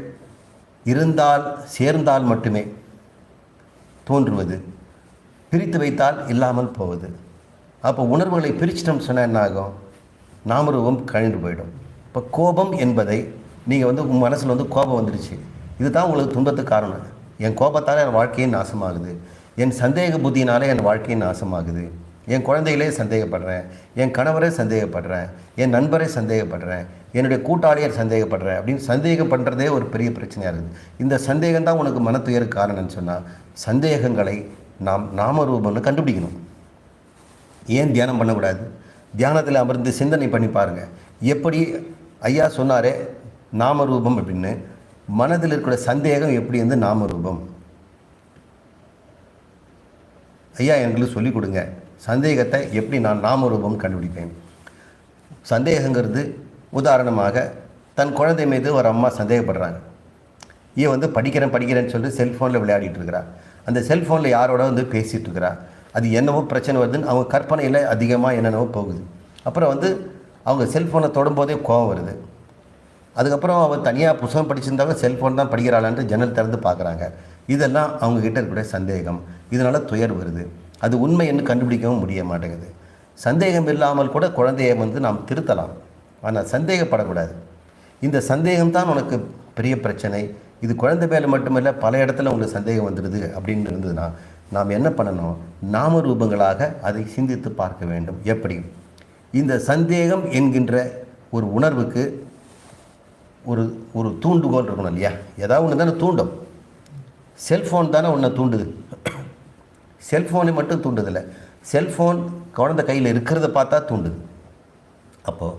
இருந்தால் சேர்ந்தால் மட்டுமே தோன்றுவது, பிரித்து வைத்தால் இல்லாமல் போவது. அப்போ உணர்வுகளை பிரிச்சிட்டோம்னு சொன்னால் என்ன ஆகும்? நாமரூபம் கழிந்து போயிடும். இப்போ கோபம் என்பதை நீங்கள் உங்கள் மனசில் கோபம் வந்துடுச்சு, இதுதான் உங்களுக்கு துன்பத்துக்கு காரணம். என் கோபத்தால் என் வாழ்க்கையை நாசமாகுது, என் சந்தேக புத்தினாலே என் வாழ்க்கையை நாசமாகுது, என் குழந்தைகளே சந்தேகப்படுறேன், என் கணவரே சந்தேகப்படுறேன், என் நண்பரை சந்தேகப்படுறேன், என்னுடைய கூட்டாளியை சந்தேகப்படுறேன் அப்படின்னு சந்தேகம் பண்ணுறதே ஒரு பெரிய பிரச்சனையாக இருக்குது. இந்த சந்தேகம் தான் உனக்கு மனத்துயருக்கு காரணம்னு சொன்னால் சந்தேகங்களை நாம் நாமரூபம்னு கண்டுபிடிக்கணும். ஏன் தியானம் பண்ணக்கூடாது? தியானத்தில் அமர்ந்து சிந்தனை பண்ணி பாருங்கள். எப்படி ஐயா சொன்னாரே நாமரூபம் அப்படின்னு, மனதில் இருக்கிற சந்தேகம் எப்படி நாமரூபம்? ஐயா எங்களுக்கு சொல்லிக் கொடுங்க, சந்தேகத்தை எப்படி நான் நாமரூபம் கண்டுபிடிப்பேன்? சந்தேகங்கிறது உதாரணமாக தன் குழந்தை மீது ஒரு அம்மா சந்தேகப்படுறாங்க. இவன் படிக்கிறேன்னு சொல்லிட்டு செல்ஃபோனில் விளையாடிட்டு இருக்கிறா. அந்த செல்ஃபோனில் யாரோட பேசிகிட்டு இருக்கிறா. அது என்னவோ பிரச்சனை வருதுன்னு அவங்க கற்பனையில் அதிகமாக என்னென்னவோ போகுது. அப்புறம் அவங்க செல்ஃபோனை தொடும்போதே கோபம் வருது. அதுக்கப்புறம் அவள் தனியாக புத்தகம் படிச்சிருந்தாங்க, செல்ஃபோன் தான் படிக்கிறாளான்ட்டு ஜன்னல் திறந்து பார்க்குறாங்க. இதெல்லாம் அவங்கக்கிட்ட இருக்கக்கூடிய சந்தேகம். இதனால் துயர் வருது. அது உண்மை என்று கண்டுபிடிக்கவும் முடிய மாட்டேங்குது. சந்தேகம் இல்லாமல் கூட குழந்தையை நாம் திருத்தலாம், ஆனால் சந்தேகப்படக்கூடாது. இந்த சந்தேகம்தான் உனக்கு பெரிய பிரச்சனை, இது குழந்தை மேலே மட்டுமில்லை பல இடத்துல உங்களுக்கு சந்தேகம் வந்துடுது அப்படின்னு இருந்ததுன்னா நாம் என்ன பண்ணணும்? நாமரூபங்களாக அதை சிந்தித்து பார்க்க வேண்டும். எப்படி? இந்த சந்தேகம் என்கின்ற ஒரு உணர்வுக்கு ஒரு ஒரு தூண்டுகோல் இருக்கணும் இல்லையா? ஏதாவது ஒன்று தானே தூண்டும். செல்ஃபோன் தானே ஒன்றை தூண்டுது. செல்ஃபோனை மட்டும் தூண்டுதில்லை, செல்ஃபோன் குழந்தை கையில் இருக்கிறத பார்த்தா தூண்டுது. அப்போது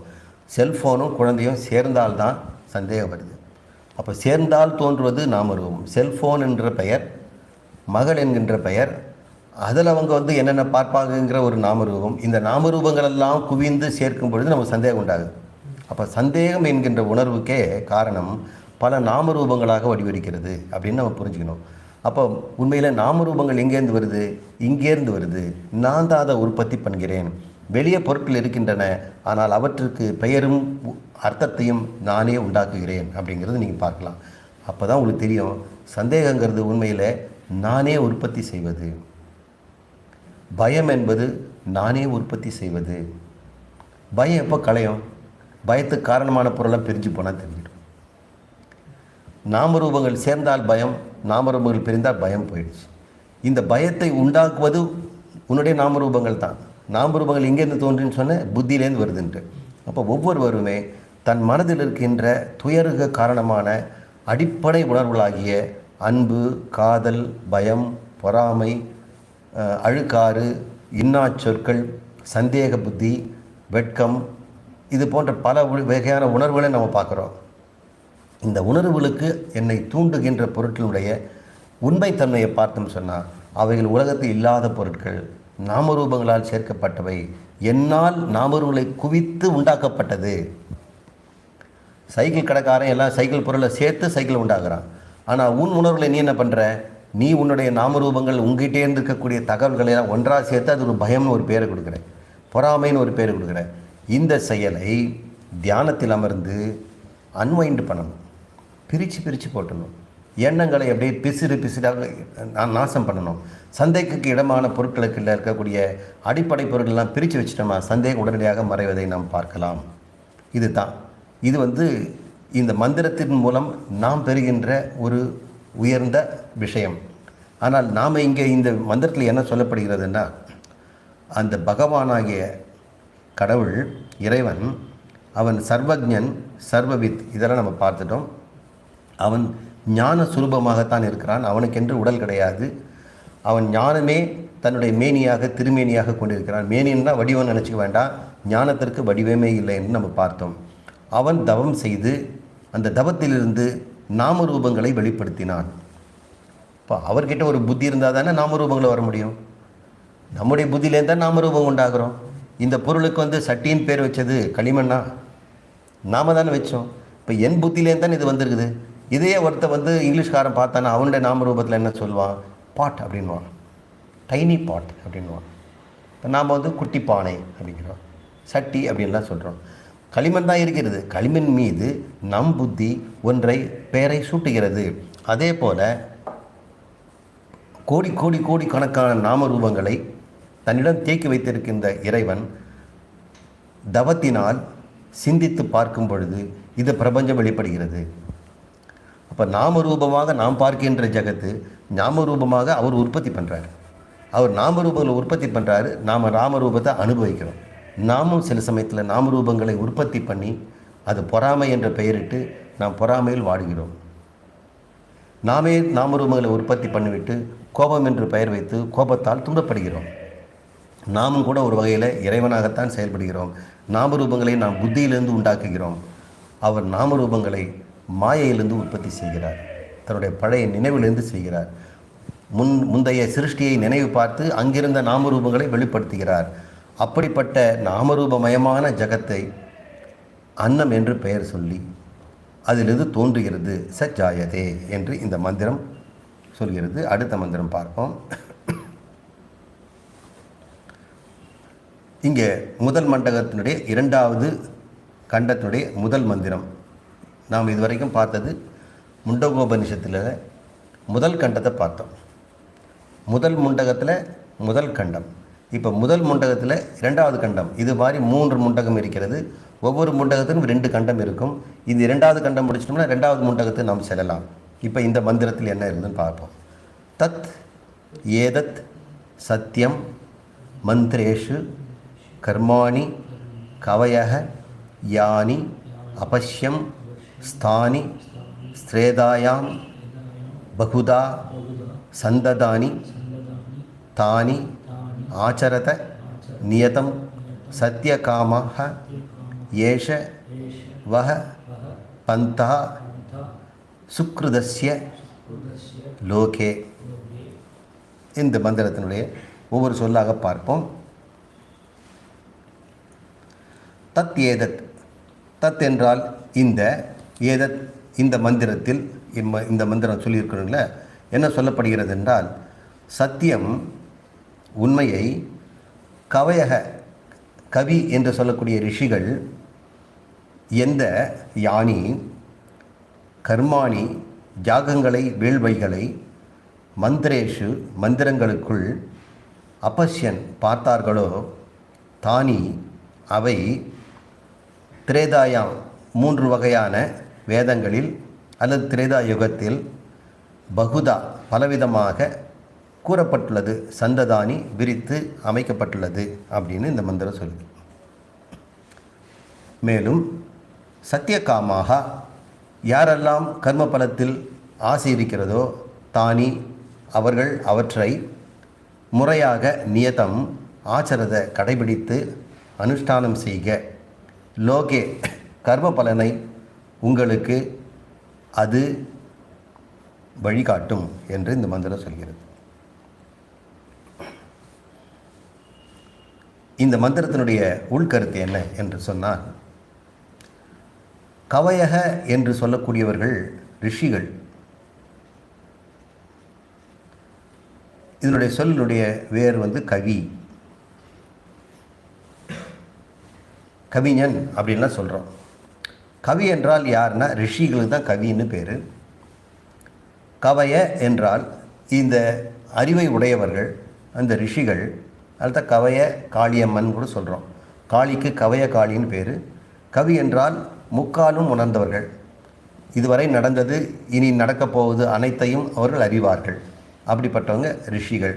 செல்ஃபோனும் குழந்தையும் சேர்ந்தால்தான் சந்தேகம் வருது. அப்போ சேர்ந்தால் தோன்றுவது நாமரூபம். செல்ஃபோன் என்ற பெயர், மகள் என்கின்ற பெயர், அதில் அவங்க என்னென்ன பார்ப்பாங்கங்கிற ஒரு நாமரூபம். இந்த நாமரூபங்களெல்லாம் குவிந்து சேர்க்கும் பொழுது நமக்கு சந்தேகம் உண்டாகுது. அப்போ சந்தேகம் என்கின்ற உணர்வுக்கே காரணம் பல நாமரூபங்களாக வடிவடிக்கிறது அப்படின்னு நம்ம புரிஞ்சுக்கணும். அப்போ உண்மையில் நாமரூபங்கள் எங்கேருந்து வருது? இங்கேருந்து வருது. நான் தான் அதை உற்பத்தி பண்ணுகிறேன். வெளியே பொருட்கள் இருக்கின்றன, ஆனால் அவற்றுக்கு பெயரும் அர்த்தத்தையும் நானே உண்டாக்குகிறேன் அப்படிங்கிறது நீங்கள் பார்க்கலாம். அப்போ தான் உங்களுக்கு தெரியும் சந்தேகங்கிறது உண்மையில் நானே உற்பத்தி செய்வது, பயம் என்பது நானே உற்பத்தி செய்வது. பயம் எப்போ களையும்? பயத்துக்கு காரணமான பொருளை பிரிஞ்சு போனால் தெரிஞ்சிடும். நாமரூபங்கள் சேர்ந்தால் பயம், நாமரூபங்கள் பிரிந்தால் பயம் போயிடுச்சு. இந்த பயத்தை உண்டாக்குவது உன்னுடைய நாமரூபங்கள் தான். நாமரூபங்கள் எங்கேருந்து தோன்றுன்னு சொன்ன புத்தியிலேருந்து வருதுன்ட்டு. அப்போ ஒவ்வொருவருமே தன் மனதில் இருக்கின்ற துயருக்கு காரணமான அடிப்படை உணர்வுகளாகிய அன்பு, காதல், பயம், பொறாமை, அழுக்காறு, இன்னாச்சொற்கள், சந்தேக புத்தி, வெட்கம், இது போன்ற பல வகையான உணர்வுகளை நம்ம பார்க்குறோம். இந்த உணர்வுகளுக்கு என்னை தூண்டுகின்ற பொருட்களுடைய உண்மைத்தன்மையை பார்த்தோம் சொன்னால் அவைகள் உலகத்தில் இல்லாத பொருட்கள், நாமரூபங்களால் சேர்க்கப்பட்டவை, என்னால் நாமரூபங்களை குவித்து உண்டாக்கப்பட்டது. சைக்கிள் கடைக்காரன் எல்லாம் சைக்கிள் பொருளை சேர்த்து சைக்கிள் உண்டாக்குறான். ஆனால் உன் உணர்வுகளை நீ என்ன பண்ணுற? நீ உன்னுடைய நாமரூபங்கள் உங்ககிட்டே இருக்கக்கூடிய தகவல்களை எல்லாம் ஒன்றாக சேர்த்து அது ஒரு பயம்னு ஒரு பேரை கொடுக்குற. பொறாமைன்னு ஒரு பேர் கொடுக்குற இந்த செயலை தியானத்தில் அமர்ந்து அன்வைண்ட் பண்ணணும், பிரித்து போட்டணும். எண்ணங்களை அப்படியே பிசிறாக நாசம் பண்ணணும். சந்தேகத்துக்கு இடமான பொருட்களுக்கு இருக்கக்கூடிய அடிப்படை பொருட்கள்லாம் பிரித்து வச்சுட்டோம்னா சந்தேகம் உடனடியாக மறைவதை நாம் பார்க்கலாம். இது இந்த மந்திரத்தின் மூலம் நாம் பெறுகின்ற ஒரு உயர்ந்த விஷயம். ஆனால் நாம் இங்கே இந்த மந்திரத்தில் என்ன சொல்லப்படுகிறதுன்னா, அந்த பகவானாகிய கடவுள் இறைவன் அவன் சர்வஜன் சர்வவித், இதெல்லாம் நம்ம பார்த்துட்டோம். அவன் ஞான சுரூபமாகத்தான் இருக்கிறான். அவனுக்கென்று உடல் கிடையாது. அவன் ஞானமே தன்னுடைய மேனியாக திருமேனியாக கொண்டிருக்கிறான். மேனின்னா வடிவம் நினச்சிக்க வேண்டாம், ஞானத்திற்கு வடிவமே இல்லை என்று நம்ம பார்த்தோம். அவன் தவம் செய்து அந்த தவத்திலிருந்து நாமரூபங்களை வெளிப்படுத்தினான். இப்போ அவர்கிட்ட ஒரு புத்தி இருந்தால் தானே நாமரூபங்களை வர முடியும். நம்முடைய புத்தியிலேருந்து தான் நாமரூபம் உண்டாகிறோம். இந்த பொருளுக்கு சட்டின்னு பேர் வச்சது களிமண்ணா? நாம தானே வச்சோம். இப்போ என் புத்தியிலேருந்து தான் இது வந்திருக்குது. இதையே ஒருத்த இங்கிலீஷ்காரன் பார்த்தானா அவனுடைய நாமரூபத்தில் என்ன சொல்லுவான்? பாட் அப்படின்வான், டைனி பாட் அப்படின்வான். இப்போ நாம் குட்டி பானை அப்படிங்கிறோம், சட்டி அப்படின்லாம் சொல்கிறோம். களிமண் தான் இருக்கிறது. களிமண் மீது நம் புத்தி ஒன்றை பெயரை சூட்டுகிறது. அதே போல் கோடி கோடி கோடி கணக்கான நாமரூபங்களை தன்னிடம் தேக்கி வைத்திருக்கின்ற இறைவன் தவத்தினால் சிந்தித்து பார்க்கும் பொழுது இது பிரபஞ்சம் வெளிப்படுகிறது. அப்போ நாமரூபமாக நாம் பார்க்கின்ற ஜகத்து நாமரூபமாக அவர் உற்பத்தி பண்ணுறார். அவர் நாமரூபங்களை உற்பத்தி பண்ணுறாரு, நாம் நாமரூபத்தை அனுபவிக்கிறோம். நாமும் சில சமயத்தில் நாமரூபங்களை உற்பத்தி பண்ணி அது பொறாமை என்ற பெயரிட்டு நாம் பொறாமையில் வாடுகிறோம். நாமே நாமரூபங்களை உற்பத்தி பண்ணிவிட்டு கோபம் என்று பெயர் வைத்து கோபத்தால் துன்பப்படுகிறோம். நாமும் கூட ஒரு வகையில் இறைவனாகத்தான் செயல்படுகிறோம். நாமரூபங்களை நாம் புத்தியிலிருந்து உண்டாக்குகிறோம். அவர் நாமரூபங்களை மாயையிலிருந்து உற்பத்தி செய்கிறார், தன்னுடைய பழைய நினைவிலிருந்து செய்கிறார். முந்தைய சிருஷ்டியை நினைவு பார்த்து அங்கிருந்த நாமரூபங்களை வெளிப்படுத்துகிறார். அப்படிப்பட்ட நாமரூபமயமான ஜகத்தை அன்னம் என்று பெயர் சொல்லி அதிலிருந்து தோன்றுகிறது சஜாயதே என்று இந்த மந்திரம் சொல்கிறது. அடுத்த மந்திரம் பார்ப்போம். இங்கே முதல் மண்டகத்தினுடைய இரண்டாவது கண்டத்தினுடைய முதல் மந்திரம். நாம் இதுவரைக்கும் பார்த்தது முண்டகோபனிஷத்தில் முதல் கண்டத்தை பார்த்தோம். முதல் முண்டகத்தில் முதல் கண்டம். இப்போ முதல் முண்டகத்தில் இரண்டாவது கண்டம். இது மாதிரி 3 முண்டகம் இருக்கிறது. ஒவ்வொரு முண்டகத்திலும் 2 கண்டம் இருக்கும். இந்த இரண்டாவது கண்டம் முடிச்சிட்டோம்னா ரெண்டாவது முண்டகத்தை நாம் செல்லலாம். இப்போ இந்த மந்திரத்தில் என்ன இருந்துன்னு பார்ப்போம். தத் ஏதத் சத்யம் மந்திரேஷு கர்மாணி கவயஹ யானி அபஷ்யம் ஸ்தானி ஸ்ரேதாயாம் பகுதா சந்ததானி தானி ஆச்சரத நியதம் சத்யகாமஹ ஏஷ வஹ பந்தா சுக்ருதஸ்ய லோகே. இந்த மந்திரத்தினுடைய ஒவ்வொரு சொல்லாக பார்ப்போம். தத் ஏதத். தத் என்றால் இந்த, ஏதத் இந்த மந்திரத்தில் இந்த மந்திரம் சொல்லியிருக்கிறோம்ல, என்ன சொல்லப்படுகிறது என்றால் சத்தியம் உண்மையை, கவயக கவி என்று சொல்லக்கூடிய ரிஷிகள், எந்த யானி கர்மாணி யாகங்களை வேள்வைகளை, மந்திரேஷு மந்திரங்களுக்குள், அபஷ்யன் பார்த்தார்களோ, தானி அவை, திரேதாயாம் 3 வகையான வேதங்களில் அல்லது திரேதா யுகத்தில், பகுதா பலவிதமாக கூறப்பட்டுள்ளது, சந்ததானி விரித்து அமைக்கப்பட்டுள்ளது அப்படின்னு இந்த மந்திரம் சொல்லுது. மேலும் சத்தியகாமாக யாரெல்லாம் கர்ம பலத்தில் ஆசை இருக்கிறதோ, தானி அவர்கள் அவற்றை முறையாக நியதம் ஆச்சரத கடைபிடித்து அனுஷ்டானம் செய்க, லோகே கர்ம பலனை உங்களுக்கு அது வழிகாட்டும் என்று இந்த மந்திரம் சொல்கிறது. இந்த மந்திரத்தினுடைய உள்கருத்து என்ன என்று சொன்னால், கவயக என்று சொல்லக்கூடியவர்கள் ரிஷிகள். இதனுடைய சொல்லுடைய வேர் கவி. கவிஞன் அப்படின்லாம் சொல்கிறோம். கவி என்றால் யாருன்னா ரிஷிகளுக்கு தான் கவின்னு பேர். கவய என்றால் இந்த அறிவை உடையவர்கள், அந்த ரிஷிகள். அதுதான் கவய காளியம்மன் கூட சொல்கிறோம். காளிக்கு கவய காளின்னு பேர். கவி என்றால் முக்காலும் உணர்ந்தவர்கள். இதுவரை நடந்தது, இனி நடக்கப் போவது அனைத்தையும் அவர்கள் அறிவார்கள். அப்படிப்பட்டவங்க ரிஷிகள்.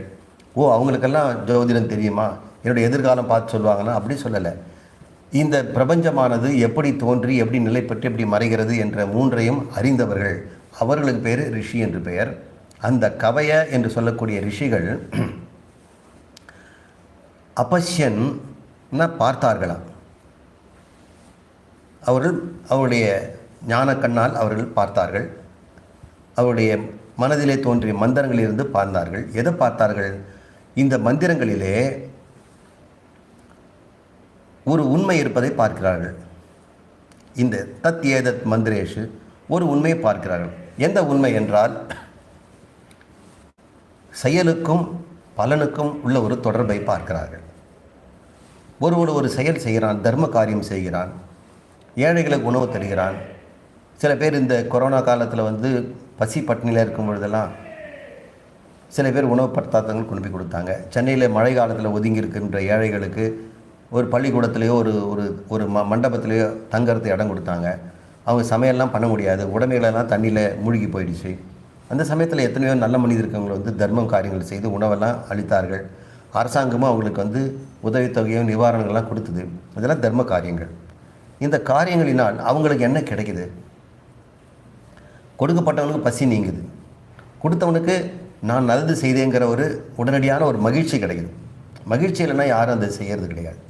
அவங்களுக்கெல்லாம் ஜோதிடம் தெரியுமா, என்னுடைய எதிர்காலம் பார்த்து சொல்லுவாங்கன்னா அப்படி சொல்லலை. இந்த பிரபஞ்சமானது எப்படி தோன்றி எப்படி நிலை பெற்று எப்படி மறைகிறது என்ற மூன்றையும் அறிந்தவர்கள், அவர்களுக்கு பேர் ரிஷி என்று பெயர். அந்த கவய என்று சொல்லக்கூடிய ரிஷிகள் அபஷ்யன் பார்த்தார்களாம். அவருடைய ஞான கண்ணால் அவர்கள் பார்த்தார்கள். அவருடைய மனதிலே தோன்றிய மந்திரங்களிலிருந்து பார்த்தார்கள். எதை பார்த்தார்கள்? இந்த மந்திரங்களிலே ஒரு உண்மை இருப்பதை பார்க்கிறார்கள். இந்த தத் ஏதத் மந்திரேஷு ஒரு உண்மையை பார்க்கிறார்கள். எந்த உண்மை என்றால், செயலுக்கும் பலனுக்கும் உள்ள ஒரு தொடர்பை பார்க்கிறார்கள். ஒரு செயல் செய்கிறான், தர்ம காரியம் செய்கிறான், ஏழைகளுக்கு உணவு தருகிறான். சில பேர் இந்த கொரோனா காலத்தில் பசி பட்டினியில் இருக்கும் பொழுதெல்லாம் சில பேர் உணவு பதார்த்தங்கள் கொண்டு போய் கொடுத்தாங்க. சென்னையில் மழை காலத்தில் ஒதுங்கி இருக்கின்ற ஏழைகளுக்கு ஒரு பள்ளிக்கூடத்துலேயோ ஒரு மண்டபத்திலேயோ தங்கறது இடம் கொடுத்தாங்க. அவங்க சமையல்லாம் பண்ண முடியாது, உடைமைகளெல்லாம் தண்ணியில் மூழ்கி போயிடுச்சு. அந்த சமயத்தில் எத்தனையோ நல்ல மனிதர்கள் தர்மம் காரியங்கள் செய்து உணவெல்லாம் அளித்தார்கள். அரசாங்கமும் அவங்களுக்கு உதவித்தொகையும் நிவாரணங்கள்லாம் கொடுத்தது. இதெல்லாம் தர்ம காரியங்கள். இந்த காரியங்களினால் அவங்களுக்கு என்ன கிடைக்குது? கொடுக்கப்பட்டவனுக்கு பசி நீங்குது, கொடுத்தவனுக்கு நான் நல்லது செய்தேங்கிற ஒரு உடனடியான ஒரு மகிழ்ச்சி கிடைக்குது. மகிழ்ச்சி இல்லைன்னா யாரும் அதை செய்கிறது கிடையாது.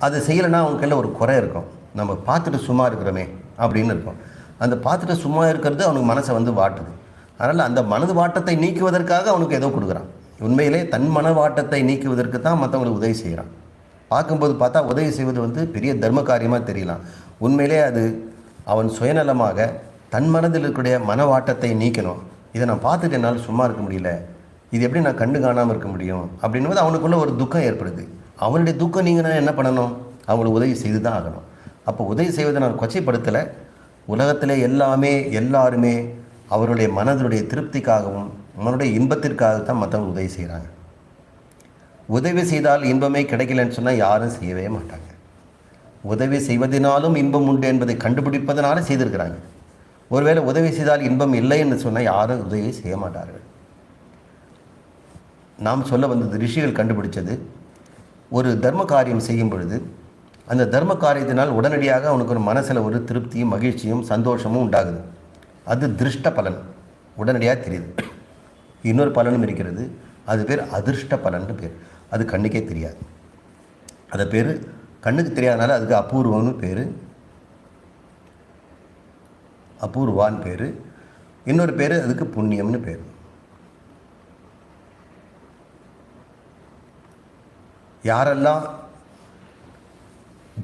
அது செய்யலைன்னா அவங்க கையில் ஒரு குறை இருக்கும். நம்ம பார்த்துட்டு சும்மா இருக்கிறோமே அப்படின்னு இருக்கும். அந்த பார்த்துட்டு சும்மா இருக்கிறது அவனுக்கு மனசை வாட்டுது. அதனால் அந்த மனது வாட்டத்தை நீக்குவதற்காக அவனுக்கு ஏதோ கொடுக்குறான். உண்மையிலே தன் மன வாட்டத்தை நீக்குவதற்கு தான் மற்றவங்களுக்கு உதவி செய்கிறான். பார்க்கும்போது பார்த்தா உதவி செய்வது பெரிய தர்ம காரியமாக தெரியலாம். உண்மையிலே அது அவன் சுயநலமாக தன் மனதில் இருக்கக்கூடிய மனவாட்டத்தை நீக்கணும். இதை நான் பார்த்துட்டு என்னால் சும்மா இருக்க முடியல, இது எப்படி நான் கண்டு காணாமல் இருக்க முடியும் அப்படின்னும்போது அவனுக்குள்ள ஒரு துக்கம் ஏற்படுது. அவனுடைய துக்கம் நீங்கன்னா என்ன பண்ணணும்? அவங்களுக்கு உதவி செய்து தான் ஆகணும். அப்போ உதவி செய்வதை நான் கொச்சைப்படுத்தலை. உலகத்திலே எல்லாருமே அவருடைய மனதுடைய திருப்திக்காகவும் மனதுடைய இன்பத்திற்காகத்தான் மற்றவங்க உதவி செய்கிறாங்க. உதவி செய்தால் இன்பமே கிடைக்கலன்னு சொன்னால் யாரும் செய்யவே மாட்டாங்க. உதவி செய்வதனாலும் இன்பம் உண்டு என்பதை கண்டுபிடிப்பதனால செய்திருக்கிறாங்க. ஒருவேளை உதவி செய்தால் இன்பம் இல்லைன்னு சொன்னால் யாரும் உதவி செய்ய மாட்டார்கள். நாம் சொல்ல வந்தது ரிஷிகள் கண்டுபிடிச்சது, ஒரு தர்ம காரியம் செய்யும் பொழுது அந்த தர்ம காரியத்தினால் உடனடியாக அவனுக்கு ஒரு மனசில் ஒரு திருப்தியும் மகிழ்ச்சியும் சந்தோஷமும் உண்டாகுது. அது திருஷ்ட பலன், உடனடியாக தெரியுது. இன்னொரு பலனும் இருக்கிறது, அது பேர் அதிர்ஷ்ட பலன்னு பேர். அது கண்ணுக்கே தெரியாது. அது பேர் கண்ணுக்கு தெரியாதனால அதுக்கு அபூர்வம்னு பேர், அபூர்வான்னு பேர். இன்னொரு பேர் அதுக்கு புண்ணியம்னு பேர். யாரெல்லாம்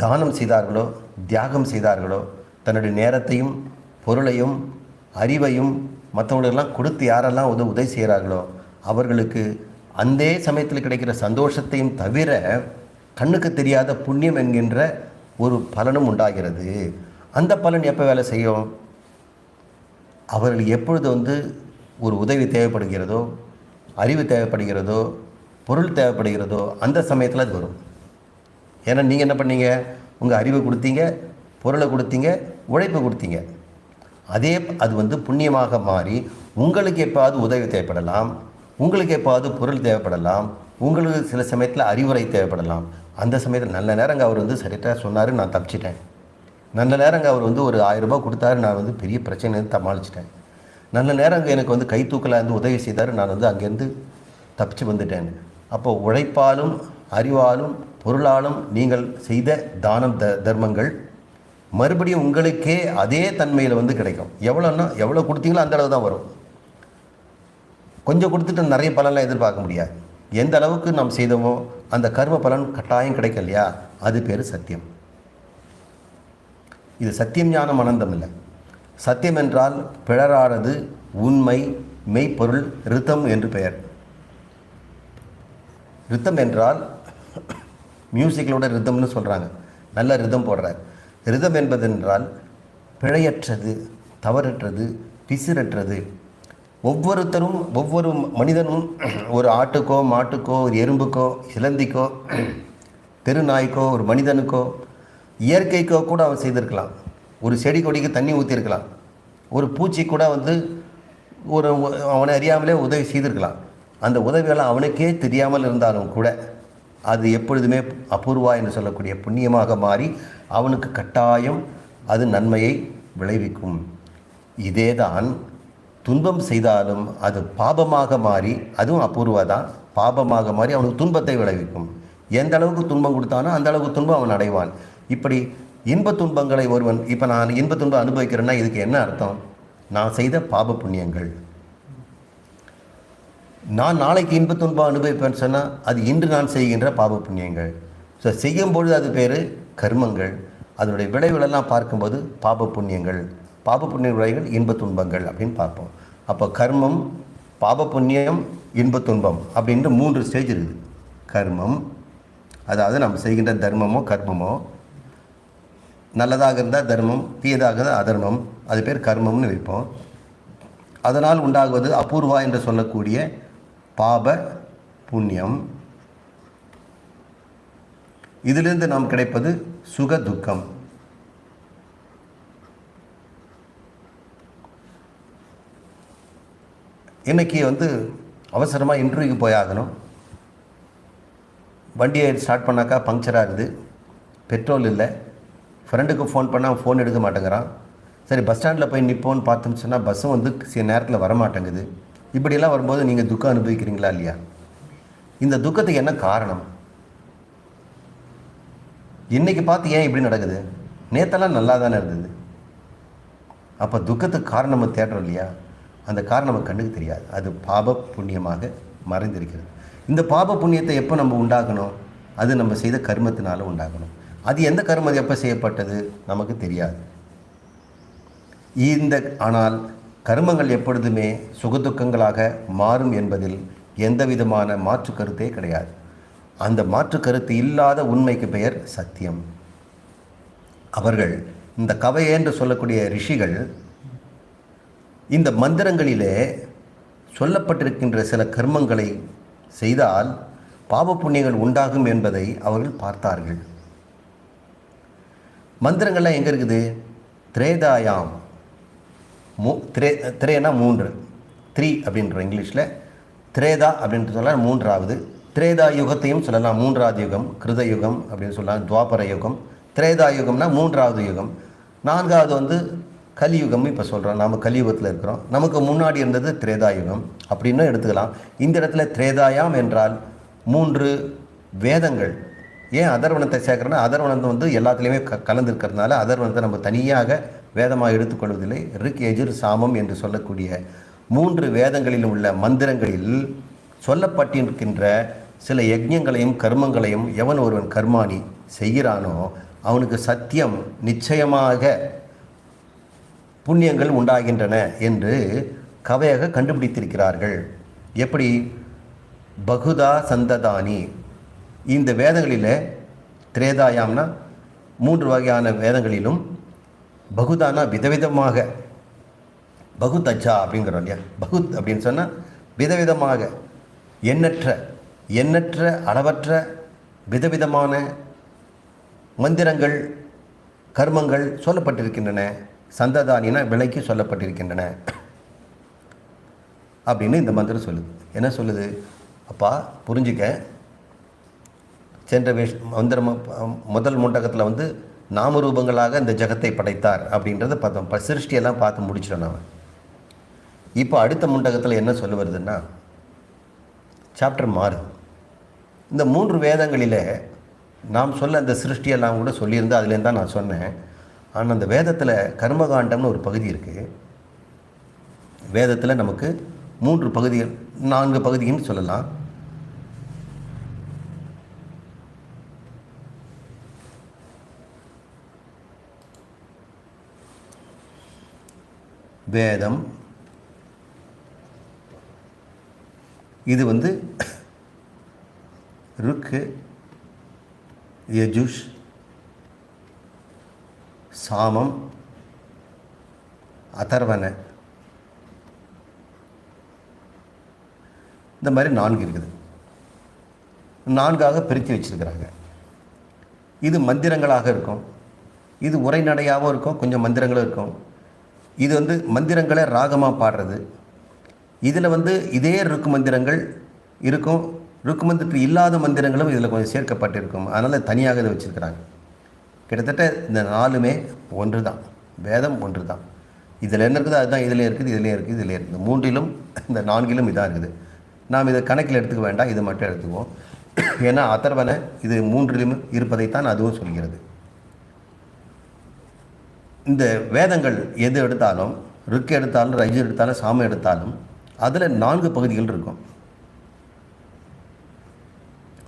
தானம் செய்தார்களோ, தியாகம் செய்தார்களோ, தன்னுடைய நேரத்தையும் பொருளையும் அறிவையும் மற்றவங்களெல்லாம் கொடுத்து யாரெல்லாம் உதவி செய்கிறார்களோ அவர்களுக்கு அந்த சமயத்தில் கிடைக்கிற சந்தோஷத்தையும் தவிர கண்ணுக்கு தெரியாத புண்ணியம் என்கின்ற ஒரு பலனும் உண்டாகிறது. அந்த பலன் எப்போ வேலை செய்யும்? அவர்கள் எப்பொழுது ஒரு உதவி தேவைப்படுகிறதோ, அறிவு தேவைப்படுகிறதோ, பொருள் தேவைப்படுகிறதோ அந்த சமயத்தில் அது வரும். ஏன்னா நீங்கள் என்ன பண்ணீங்க? உங்கள் அறிவை கொடுத்தீங்க, பொருளை கொடுத்தீங்க, உழைப்பு கொடுத்தீங்க. அது புண்ணியமாக மாறி உங்களுக்கு எப்பாவது உதவி தேவைப்படலாம், உங்களுக்கு எப்பாவது பொருள் தேவைப்படலாம், உங்களுக்கு சில சமயத்தில் அறிவுரை தேவைப்படலாம். அந்த சமயத்தில் நல்ல நேரங்க அவர் சரியாக சொன்னார், நான் தப்பிச்சிட்டேன். நல்ல நேரங்க அவர் ஒரு 1000 ரூபாய் கொடுத்தாரு, நான் பெரிய பிரச்சனை சமாளிச்சிட்டேன். நல்ல நேரங்க எனக்கு கை தூக்கலாக உதவி செய்தார், நான் அங்கேருந்து தப்பிச்சு வந்துட்டேன். அப்போ உழைப்பாலும் அறிவாலும் பொருளாலும் நீங்கள் செய்த தானம் தர்மங்கள் மறுபடியும் உங்களுக்கே அதே தன்மையில் கிடைக்கும். எவ்வளோ கொடுத்தீங்களோ அந்த அளவு தான் வரும். கொஞ்சம் கொடுத்துட்டு நிறைய பலன்லாம் எதிர்பார்க்க முடியாது. எந்த அளவுக்கு நாம் செய்தோமோ அந்த கர்ம பலன் கட்டாயம் கிடைக்கும் இல்லையா? அது பேர் சத்தியம். இது சத்தியம் ஞானம் அனந்தம் இல்லை. சத்தியம் என்றால் பிழறானது, உண்மை, மெய்ப்பொருள், ரித்தம் என்று பெயர். ரித்தம் என்றால் மியூசிக்கலோட ரித்தம்னு சொல்கிறாங்க. நல்ல ரிதம் போடுறார். ரிதம் என்பதென்றால் பிழையற்றது, தவறற்றது, பிசிறற்றது. ஒவ்வொருத்தரும் ஒவ்வொரு மனிதனும் ஒரு ஆட்டுக்கோ மாட்டுக்கோ ஒரு எறும்புக்கோ சிலந்திக்கோ தெருநாய்க்கோ ஒரு மனிதனுக்கோ இயற்கைக்கோ கூட அவன் செய்திருக்கலாம். ஒரு செடி கொடிக்கு தண்ணி ஊற்றிருக்கலாம். ஒரு பூச்சி கூட ஒரு அவனை அறியாமலே உதவி செய்திருக்கலாம். அந்த உதவியெல்லாம் அவனுக்கே தெரியாமல் இருந்தாலும் கூட அது எப்பொழுதுமே அபூர்வா என்று சொல்லக்கூடிய புண்ணியமாக மாறி அவனுக்கு கட்டாயம் அது நன்மையை விளைவிக்கும். இதேதான் துன்பம் செய்தாலும் அது பாபமாக மாறி, அதுவும் அபூர்வா தான், பாபமாக மாறி அவனுக்கு துன்பத்தை விளைவிக்கும். எந்த அளவுக்கு துன்பம் கொடுத்தானோ அந்த அளவுக்கு துன்பம் அவன் அடைவான். இப்படி இன்ப துன்பங்களை ஒருவன், இப்போ நான் இன்ப துன்பம் அனுபவிக்கிறேன்னா இதுக்கு என்ன அர்த்தம்? நான் செய்த பாப புண்ணியங்கள். நான் நாளைக்கு இன்ப துன்பம் அனுபவிப்பேன்னு சொன்னால் அது இன்று நான் செய்கின்ற பாப புண்ணியங்கள். ஸோ செய்யும்பொழுது அது பேர் கர்மங்கள். அதனுடைய விளைவுகளெல்லாம் பார்க்கும்போது பாப புண்ணியங்கள். பாப புண்ணிய விளைவுகள் இன்ப துன்பங்கள் அப்படின்னு பார்ப்போம். அப்போ கர்மம், பாப புண்ணியம், இன்ப துன்பம் அப்படின்ற 3 ஸ்டேஜ் இருக்குது. கர்மம், அதாவது நம்ம செய்கின்ற தர்மமோ கர்மமோ, நல்லதாக இருந்தால் தர்மம், தீயதாக இருந்தால் அதர்மம், அது பேர் கர்மம்னு வைப்போம். அதனால் உண்டாகுவது அபூர்வா என்று சொல்லக்கூடிய பாப புண்ணியம். இதிலிருந்து நாம் கிடைப்பது சுக துக்கம். இன்றைக்கி அவசரமாக இன்டர்வியூக்கு போயாகணும். வண்டியை ஸ்டார்ட் பண்ணாக்கா பங்க்சராக இருக்குது, பெட்ரோல் இல்லை, ஃப்ரெண்டுக்கு ஃபோன் பண்ணால் ஃபோன் எடுக்க மாட்டேங்கிறான். சரி பஸ் ஸ்டாண்டில் போய் நிற்போன்னு பார்த்தோம்னு சொன்னால் பஸ்ஸும் சில நேரத்தில் வரமாட்டேங்குது. இப்படியெல்லாம் வரும்போது நீங்கள் துக்கம் அனுபவிக்கிறீங்களா இல்லையா? இந்த துக்கத்துக்கு என்ன காரணம்? இன்றைக்கி பார்த்து ஏன் இப்படி நடக்குது? நேற்றெல்லாம் நல்லா தானே இருந்தது. அப்போ துக்கத்துக்கு காரணம் நம்ம தேடுறோம் இல்லையா? அந்த காரணம் நம்ம கண்ணுக்கு தெரியாது. அது பாப புண்ணியமாக மறைந்திருக்கிறது. இந்த பாப புண்ணியத்தை எப்போ நம்ம உண்டாக்கணும்? அது நம்ம செய்த கர்மத்தினால உண்டாகணும். அது எந்த கர்மம் எப்போ செய்யப்பட்டது நமக்கு தெரியாது. ஆனால் கர்மங்கள் எப்பொழுதுமே சுகதுக்கங்களாக மாறும் என்பதில் எந்த விதமான மாற்று கருத்தே கிடையாது. அந்த மாற்று கருத்து இல்லாத உண்மைக்கு பெயர் சத்தியம். அவர்கள், இந்த கவையே என்று சொல்லக்கூடிய ரிஷிகள், இந்த மந்திரங்களிலே சொல்லப்பட்டிருக்கின்ற சில கர்மங்களை செய்தால் பாவ புண்ணியங்கள் உண்டாகும் என்பதை அவர்கள் பார்த்தார்கள். மந்திரங்கள்லாம் எங்கே இருக்குது? திரேதாயாம், திரேனா 3, 3 அப்படின்ற இங்கிலீஷில், திரேதா அப்படின்ட்டு சொல்லலாம் 3வது. திரேதா யுகத்தையும் சொல்லலாம் 3வது யுகம், கிருத யுகம் அப்படின்னு சொல்லலாம், துவாபர யுகம். திரேதா யுகம்னா 3வது யுகம். 4வது கலியுகம். இப்போ சொல்கிறோம், நாம் கலியுகத்தில் இருக்கிறோம். நமக்கு முன்னாடி இருந்தது திரேதா யுகம் அப்படின்னு எடுத்துக்கலாம். இந்த இடத்துல திரேதாயாம் என்றால் 3 வேதங்கள். ஏன் அதர்வனத்தை சேர்க்குறோன்னா, அதர்வனம் எல்லாத்துலேயுமே கலந்துருக்கிறதுனால அதர்வனத்தை நம்ம தனியாக வேதமாக எடுத்துக்கொள்வதில்லை. ரிக், யஜுர், சாமம் என்று சொல்லக்கூடிய 3 வேதங்களில் உள்ள மந்திரங்களில் சொல்லப்பட்டிருக்கின்ற சில யஜ்ஞங்களையும் கர்மங்களையும் எவன் ஒருவன் கர்மாணி செய்கிறானோ அவனுக்கு சத்தியம் நிச்சயமாக புண்ணியங்கள் உண்டாகின்றன என்று கவையாக கண்டுபிடித்திருக்கிறார்கள். எப்படி? பகுதா சந்ததானி. இந்த வேதங்களில் திரேதாயாம்னா 3 வகையான வேதங்களிலும், பகுதானா விதவிதமாக, பகுதச்சா அப்படிங்கிறோம் இல்லையா? பகுத் அப்படின்னு சொன்னால் விதவிதமாக, எண்ணற்ற அளவற்ற விதவிதமான மந்திரங்கள் கர்மங்கள் சொல்லப்பட்டிருக்கின்றன. சந்ததானினா விலைக்கு சொல்லப்பட்டிருக்கின்றன அப்படின்னு இந்த மந்திரம் சொல்லுது. என்ன சொல்லுது? அப்பா புரிஞ்சுக்க, சென்ற மந்திரம் முதல் முண்டகத்தில் நாமரூபங்களாக இந்த ஜகத்தை படைத்தார் அப்படின்றத பார்த்தோம். சிருஷ்டியெல்லாம் பார்த்து முடிச்சிட்டோம் நாம். இப்போ அடுத்த முண்டகத்தில் என்ன சொல்ல வருதுன்னா, சாப்டர் மாறுது. இந்த 3 வேதங்களில் நாம் சொல்ல அந்த சிருஷ்டியெல்லாம் கூட சொல்லியிருந்து அதுலேருந்து தான் நான் சொன்னேன். ஆனால் அந்த வேதத்தில் கர்மகாண்டம்னு ஒரு பகுதி இருக்குது. வேதத்தில் நமக்கு 3 பகுதிகள், 4 பகுதின்னு சொல்லலாம். வேதம் இது ருக்கு, யஜுஷ், சாமம், அதர்வன, இந்த மாதிரி 4 இருக்குது. 4ஆக பிரித்து வச்சுருக்கிறாங்க. இது மந்திரங்களாக இருக்கும், இது உரைநடையாகவும் இருக்கும், கொஞ்சம் மந்திரங்களும் இருக்கும். இது வந்து மந்திரங்களை ராகமாக பாடுறது. இதில் வந்து இதே ருக்கு மந்திரங்கள் இருக்கும், ருக்கு மந்திரத்தில் இல்லாத மந்திரங்களும் இதில் கொஞ்சம் சேர்க்கப்பட்டிருக்கும். அதனால் தனியாக இதை வச்சுருக்கிறாங்க. கிட்டத்தட்ட இந்த 4மே ஒன்று தான், வேதம் ஒன்று தான். இதில் என்ன இருக்குது அதுதான் இதில் இருக்குது, இதிலே இருக்குது, இதிலே இருக்குது. 3லும் இந்த 4லும் இதாக இருக்குது. நாம் இதை கணக்கில் எடுத்துக்க வேண்டாம், இது மட்டும் எடுத்துக்குவோம். ஏன்னா அதர்வன இது 3லும் இருப்பதைத்தான் அதுவும் சொல்கிறது. இந்த வேதங்கள் எது எடுத்தாலும், ருக்கு எடுத்தாலும், ரஜு எடுத்தாலும், சாமம் எடுத்தாலும் அதில் 4 பகுதிகள் இருக்கும்.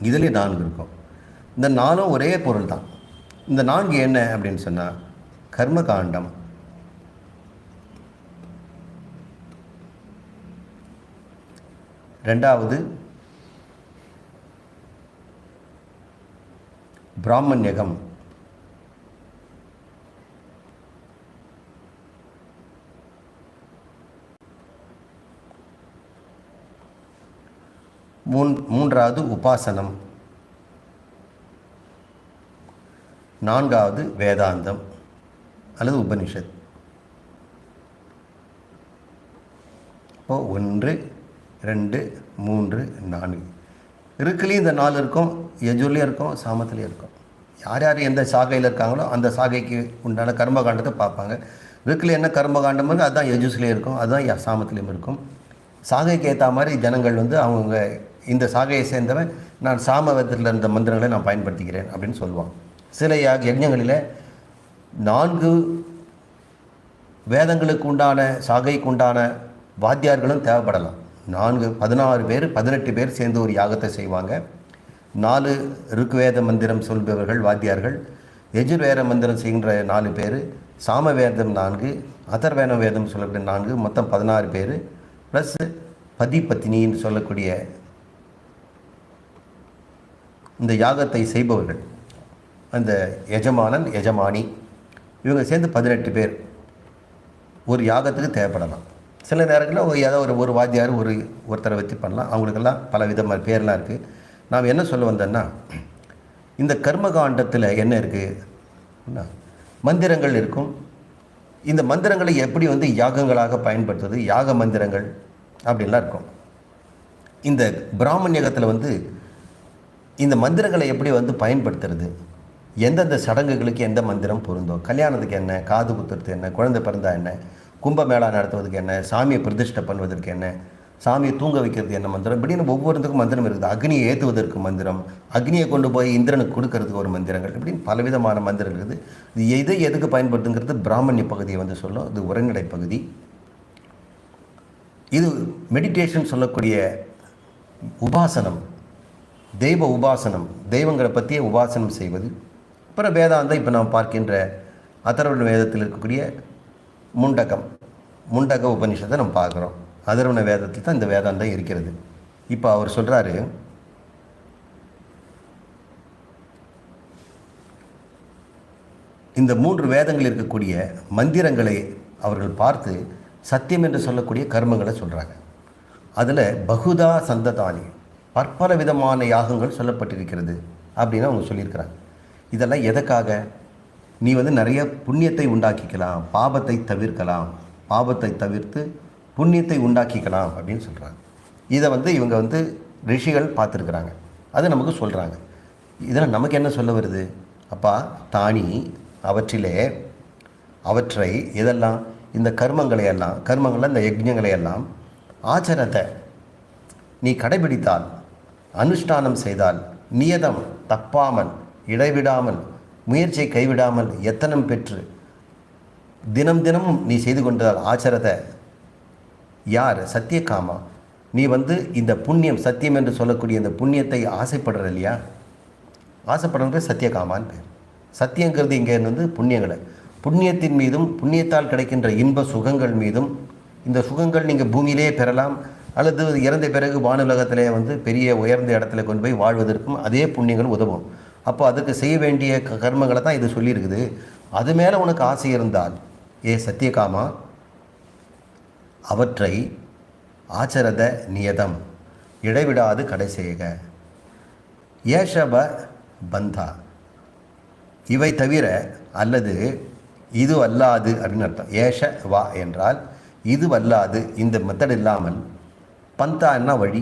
இதிலே 4 இருக்கும். இந்த 4ம் ஒரே பொருள் தான். இந்த 4 என்ன அப்படின்னு சொன்னால், கர்மகாண்டம், ரெண்டாவது பிராமண்யகம், மூன்றாவது உபாசனம், 4வது வேதாந்தம் அல்லது உபனிஷத். இப்போது 1, 2, 3, 4 இருக்குலேயும் இந்த 4 இருக்கும், யஜுர்லேயும் இருக்கும், சாமத்துலேயும் இருக்கும். யார் யார் எந்த சாகையில் இருக்காங்களோ அந்த சாகைக்கு உண்டான கர்மகாண்டத்தை பார்ப்பாங்க. ருக்கில் என்ன கர்மகாண்டம் இருக்குது அதுதான் யஜுஸ்லேயும் இருக்கும், அதுதான் சாமத்துலேயும் இருக்கும். சாகைக்கு ஏற்ற மாதிரி ஜனங்கள் வந்து அவங்க இந்த சாகையை சேர்ந்தவன் நான் சாமவேதத்தில் இருந்த மந்திரங்களை நான் பயன்படுத்திக்கிறேன் அப்படின்னு சொல்லுவான். சில யஜ்ஞங்களில் 4 வேதங்களுக்கு உண்டான சாகைக்கு உண்டான வாத்தியார்களும் தேவைப்படலாம். 16 பேர் 18 பேர் சேர்ந்து ஒரு யாகத்தை செய்வாங்க. 4 ருக்வேத மந்திரம் சொல்பவர்கள் வாத்தியார்கள், யஜுர்வேத மந்திரம் செய்கின்ற 4 பேர், சாமவேதம் 4, அதர்வேன வேதம் சொல்லக்கூடிய 4, மொத்தம் 16 பேர் ப்ளஸ் பத்தினின்னு சொல்லக்கூடிய இந்த யாகத்தை செய்பவர்கள், அந்த எஜமானன் எஜமானி, இவங்க சேர்ந்து 18 பேர் ஒரு யாகத்துக்கு தேவைப்படலாம். சில நேரங்களில் ஏதோ ஒரு வாத்தியார் ஒருத்தரை வச்சு பண்ணலாம். அவங்களுக்கெல்லாம் பல விதமான பேர்லாம் இருக்குது. நாம் என்ன சொல்ல வந்தோன்னா, இந்த கர்மகாண்டத்தில் என்ன இருக்குது, மந்திரங்கள் இருக்கும். இந்த மந்திரங்களை எப்படி வந்து யாகங்களாக பயன்படுத்துவது, யாக மந்திரங்கள் அப்படின்லாம் இருக்கும். இந்த பிராமணியகத்தில் வந்து இந்த மந்திரங்களை எப்படி வந்து பயன்படுத்துறது, எந்தெந்த சடங்குகளுக்கு எந்த மந்திரம் பொருந்தும், கல்யாணத்துக்கு என்ன, காது குத்துறதுக்கு என்ன, குழந்தை பிறந்தா என்ன, கும்பமேளா நடத்துவதற்கு என்ன, சாமியை பிரதிஷ்டை பண்ணுவதற்கு என்ன, சாமியை தூங்க வைக்கிறதுக்கு என்ன மந்திரம், இப்படின்னு ஒவ்வொருத்துக்கும் மந்திரம் இருக்குது. அக்னியை ஏற்றுவதற்கு மந்திரம், அக்னியை கொண்டு போய் இந்திரனுக்கு கொடுக்கறதுக்கு ஒரு மந்திரங்கள், இப்படின்னு பலவிதமான மந்திரம் இருக்குது. இது எதுக்கு பயன்படுத்துங்கிறது பிராமணிய பகுதியை வந்து சொல்லும். இது உரைநடை பகுதி. இது மெடிடேஷன் சொல்லக்கூடிய உபாசனம், தெய்வ உபாசனம், தெய்வங்களை பற்றிய உபாசனம் செய்வது. அப்புறம் வேதாந்தம், இப்போ நாம் பார்க்கின்ற அதர்வண வேதத்தில் இருக்கக்கூடிய முண்டக உபனிஷத்தை நம்ம பார்க்குறோம். அதர்வண வேதத்தில் தான் இந்த வேதாந்தம் இருக்கிறது. இப்போ அவர் சொல்கிறாரு, இந்த 3 வேதங்கள் இருக்கக்கூடிய மந்திரங்களை அவர்கள் பார்த்து சத்தியம் என்று சொல்லக்கூடிய கர்மங்களை சொல்கிறாங்க. அதில் பகுதா சந்ததானி, பற்பல விதமான யாகங்கள் சொல்லப்பட்டிருக்கிறது அப்படின்னு அவங்க சொல்லியிருக்கிறாங்க. இதெல்லாம் எதற்காக, நீ வந்து நிறைய புண்ணியத்தை உண்டாக்கிக்கலாம், பாபத்தை தவிர்க்கலாம், பாபத்தை தவிர்த்து புண்ணியத்தை உண்டாக்கிக்கலாம் அப்படின்னு சொல்கிறாங்க. இதை வந்து இவங்க வந்து ரிஷிகள் பார்த்துருக்குறாங்க, அது நமக்கு சொல்கிறாங்க. இதில் நமக்கு என்ன சொல்ல வருது, அப்பா தானி அவற்றை இதெல்லாம் இந்த கர்மங்களை இந்த யஜ்ஞங்களை எல்லாம் ஆச்சரத்தை நீ கடைபிடித்தால், அனுஷ்டானம் செய்தால், நியதம் தப்பாமல் இடைவிடாமல் முயற்சியை கைவிடாமல் எத்தனம் பெற்று தினமும் நீ செய்து கொண்டால் ஆச்சரத்தை, யார் சத்தியகாமா, நீ வந்து இந்த புண்ணியம் சத்தியம் என்று சொல்லக்கூடிய இந்த புண்ணியத்தை ஆசைப்படுற இல்லையா, ஆசைப்படுறது சத்தியகாமான்னு பேர். சத்தியங்கிறது இங்கே வந்து புண்ணியங்களை, புண்ணியத்தின் மீதும் புண்ணியத்தால் கிடைக்கின்ற இன்ப சுகங்கள் மீதும், இந்த சுகங்கள் நீங்கள் பூமியிலே பெறலாம் அல்லது இறந்த பிறகு வானுலகத்திலே வந்து பெரிய உயர்ந்த இடத்துல கொண்டு போய் வாழ்வதற்கும் அதே புண்ணியங்கள் உதவும். அப்போ அதுக்கு செய்ய வேண்டிய கர்மங்களை தான் இது சொல்லியிருக்குது. அது மேலே உனக்கு ஆசை இருந்தால் ஏ சத்தியகாமா அவற்றை ஆச்சரத நியதம் இடைவிடாது கடை செய்க. ஏஷப பந்தா இவை தவிர அல்லது இது அல்லாது அப்படின்னு அர்த்தம். ஏஷ வா என்றால் இது அல்லாது, இந்த மெத்தட் இல்லாமல், பந்தான்னா வழி,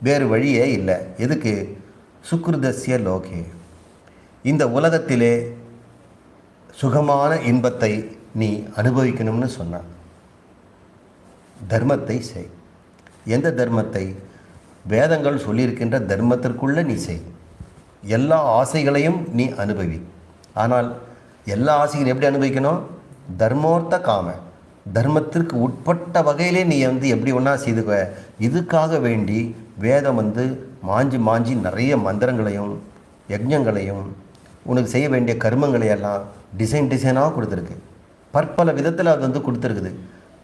வேறு வழியே இல்லை. எதுக்கு? சுக்ருதஸ்ய லோகே, இந்த உலகத்திலே சுகமான இன்பத்தை நீ அனுபவிக்கணும்னு சொன்னான். தர்மத்தை செய். எந்த தர்மத்தை? வேதங்கள் சொல்லியிருக்கின்ற தர்மத்திற்குள்ளே நீ செய். எல்லா ஆசைகளையும் நீ அனுபவி. ஆனால் எல்லா ஆசைகளையும் எப்படி அனுபவிக்கணும்? தர்மோர்த்த காம, தர்மத்திற்கு உட்பட்ட வகையிலே நீ எப்படி ஒன்றா செய்துக்க. இதுக்காக வேண்டி வேதம் மாஞ்சி மாஞ்சி நிறைய மந்திரங்களையும் யஜ்ஞங்களையும் உனக்கு செய்ய வேண்டிய கர்மங்களையெல்லாம் டிசைனாக கொடுத்துருக்கு. பற்பல விதத்தில் அது கொடுத்துருக்குது.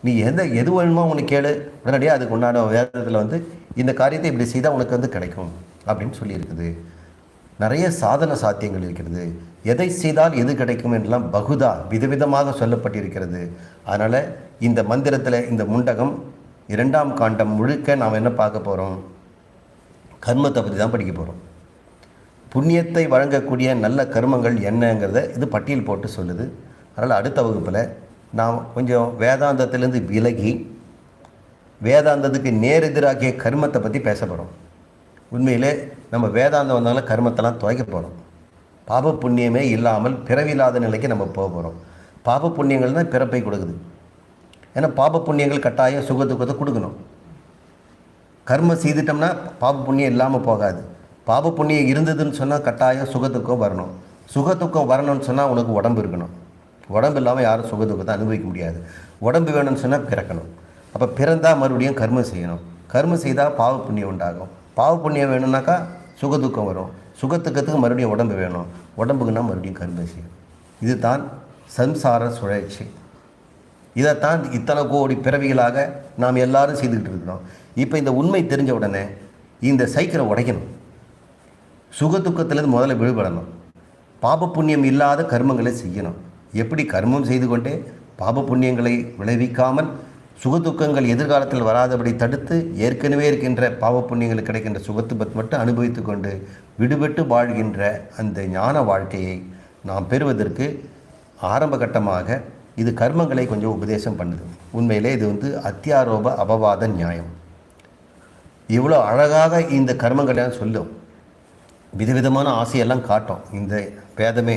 நீ எது வேணுமோ உனக்கு கேளு, உடனடியாக அதுக்கு உண்டான வேதத்தில் இந்த காரியத்தை இப்படி செய்தால் உனக்கு கிடைக்கும் அப்படின்னு சொல்லியிருக்குது. நிறைய சாதன சாத்தியங்கள் இருக்கிறது. எதை செய்தால் எது கிடைக்கும் என்றெல்லாம் பகுதா விதவிதமாக சொல்லப்பட்டிருக்கிறது. அதனால் இந்த மந்திரத்தில் இந்த முண்டகம் 2ஆம் காண்டம் முழுக்க நாம் என்ன பார்க்க போகிறோம்? கர்மத்தை பற்றி தான் படிக்க போகிறோம். புண்ணியத்தை வழங்கக்கூடிய நல்ல கர்மங்கள் என்னங்கிறத இது பட்டியல் போட்டு சொல்லுது. அதனால் அடுத்த வகுப்பில் நாம் கொஞ்சம் வேதாந்தத்திலேருந்து விலகி வேதாந்தத்துக்கு நேரெதிராகிய கர்மத்தை பற்றி பேச போகிறோம். உண்மையிலே நம்ம வேதாந்தம் வந்தாலும் கர்மத்தெல்லாம் துவைக்க போகிறோம். பாப புண்ணியமே இல்லாமல் பிறவில்லாத நிலைக்கு நம்ம போக போகிறோம். பாப புண்ணியங்கள் தான் பிறப்பை கொடுக்குது. ஏன்னா பாப புண்ணியங்கள் கட்டாயம் சுக துக்கத்தை கொடுக்கணும். கர்மம் செய்துட்டோம்னா பாப புண்ணியம் இல்லாமல் போகாது. பாப புண்ணியம் இருந்ததுன்னு சொன்னால் கட்டாயம் சுகத்துக்கம் வரணும். சுகத்துக்கம் வரணும்னு சொன்னால் உனக்கு உடம்பு இருக்கணும். உடம்பு இல்லாமல் யாரும் சுகத்துக்கத்தை அனுபவிக்க முடியாது. உடம்பு வேணும்னு சொன்னால் பிறக்கணும். அப்போ பிறந்தால் மறுபடியும் கர்மம் செய்யணும். கர்மம் செய்தால் பாவ புண்ணியம் உண்டாகும். பாவ புண்ணியம் வேணும்னாக்கா சுகதுக்கம் வரும். சுகத்துக்கத்துக்கு மறுபடியும் உடம்பு வேணும். உடம்புக்குன்னா மறுபடியும் கர்மம் செய்யணும். இதுதான் சம்சார சுழற்சி. இதைத்தான் இத்தனை கோடி பிறவிகளாக நாம் எல்லாரும் செய்துக்கிட்டு இருக்கிறோம். இப்போ இந்த உண்மை தெரிஞ்ச உடனே இந்த சைக்கிளை உடைக்கணும். சுகதுக்கத்திலேருந்து முதல்ல விடுபடணும். பாப புண்ணியம் இல்லாத கர்மங்களை செய்யணும். எப்படி கர்மம் செய்து கொண்டே பாப புண்ணியங்களை விளைவிக்காமல் சுகதுக்கங்கள் எதிர்காலத்தில் வராதபடி தடுத்து ஏற்கனவே இருக்கின்ற பாவ புண்ணியங்களுக்கு கிடைக்கின்ற சுகத்துபத் மட்டும் அனுபவித்து கொண்டு விடுபட்டு வாழ்கின்ற அந்த ஞான வாழ்க்கையை நாம் பெறுவதற்கு ஆரம்ப கட்டமாக இது கர்மங்களை கொஞ்சம் உபதேசம் பண்ணுது. உண்மையிலே இது அத்தியாரோப அபவாத நியாயம். இவ்வளோ அழகாக இந்த கர்மங்களையும் சொல்லும். விதவிதமான ஆசையெல்லாம் காட்டும் இந்த வேதமே.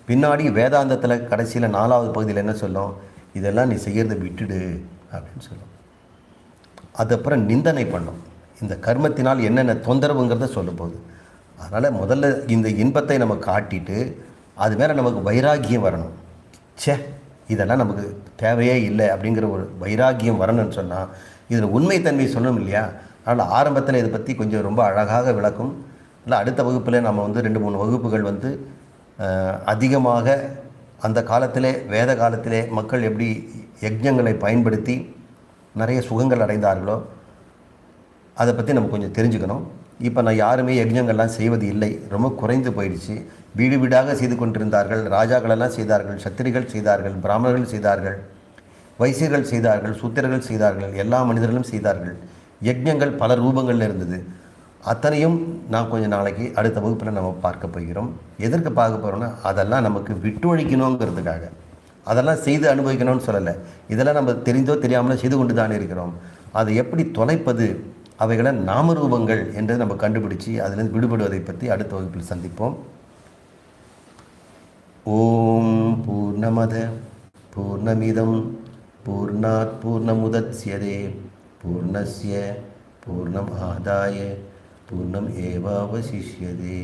பின்னாடி வேதாந்தத்தில் கடைசியில் 4வது பகுதியில் என்ன சொல்லும்? இதெல்லாம் நீ செய்கிறத விட்டுடு அப்படின்னு சொல்லும். அதுக்கப்புறம் நிந்தனை பண்ணும். இந்த கர்மத்தினால் என்னென்ன தொந்தரவுங்கிறத சொல்ல போகுது. அதனால் முதல்ல இந்த இன்பத்தை நம்ம காட்டிட்டு அது மேலே நமக்கு வைராக்கியம் வரணும். இதெல்லாம் நமக்கு தேவையே இல்லை அப்படிங்கிற ஒரு வைராக்கியம் வரணும்னு சொன்னால் இதில் உண்மைத்தன்மை சொல்லணும் இல்லையா? அதனால் ஆரம்பத்தில் இதை பற்றி கொஞ்சம் ரொம்ப அழகாக விளக்கும். இல்லை அடுத்த வகுப்பில் நம்ம 2-3 வகுப்புகள் அதிகமாக அந்த காலத்திலே வேத காலத்திலே மக்கள் எப்படி யஜ்ஞங்களை பயன்படுத்தி நிறைய சுகங்கள் அடைந்தார்களோ அதை பற்றி நம்ம கொஞ்சம் தெரிஞ்சுக்கணும். இப்போ நான் யாருமே யஜ்ஞங்கள்லாம் செய்வது இல்லை, ரொம்ப குறைந்து போயிடுச்சு. வீடு வீடாக செய்து கொண்டிருந்தார்கள். ராஜாக்களெல்லாம் செய்தார்கள், சத்திரிகள் செய்தார்கள், பிராமணர்கள் செய்தார்கள், வைசியர்கள் செய்தார்கள், சூத்திரர்கள் செய்தார்கள், எல்லா மனிதர்களும் செய்தார்கள். யஜ்ஞங்கள் பல ரூபங்களில் இருந்தது. அத்தனையும் நான் கொஞ்சம் நாளைக்கு அடுத்த வகுப்பில் நம்ம பார்க்க போகிறோம். எதற்கு பார்க்க போகிறோன்னா அதெல்லாம் நமக்கு விட்டொழிக்கணுங்கிறதுக்காக. அதெல்லாம் செய்து அனுபவிக்கணும்னு சொல்லலை. இதெல்லாம் நம்ம தெரிந்தோ தெரியாமலோ செய்து கொண்டு தானே இருக்கிறோம். அதை எப்படி தொலைப்பது, அவைகளை நாமரூபங்கள் என்று நம்ம கண்டுபிடிச்சி அதிலிருந்து விடுபடுவதை பற்றி அடுத்த வகுப்பில் சந்திப்போம். ஓம் பூர்ணமத பூர்ணமிதம் பூர்ணாத் பூர்ணமுதச்யதே பூர்ணஸ்ய பூர்ணம் ஆதாய பூர்ணம் ஏவாவசிஷ்யதே.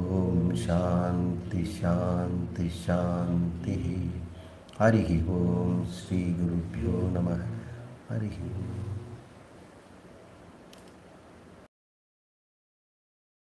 ஓம் சாந்தி சாந்தி சாந்தி. ஹரி ஓம் ஸ்ரீ குருப்யோ நம. ஹரி ஓம்.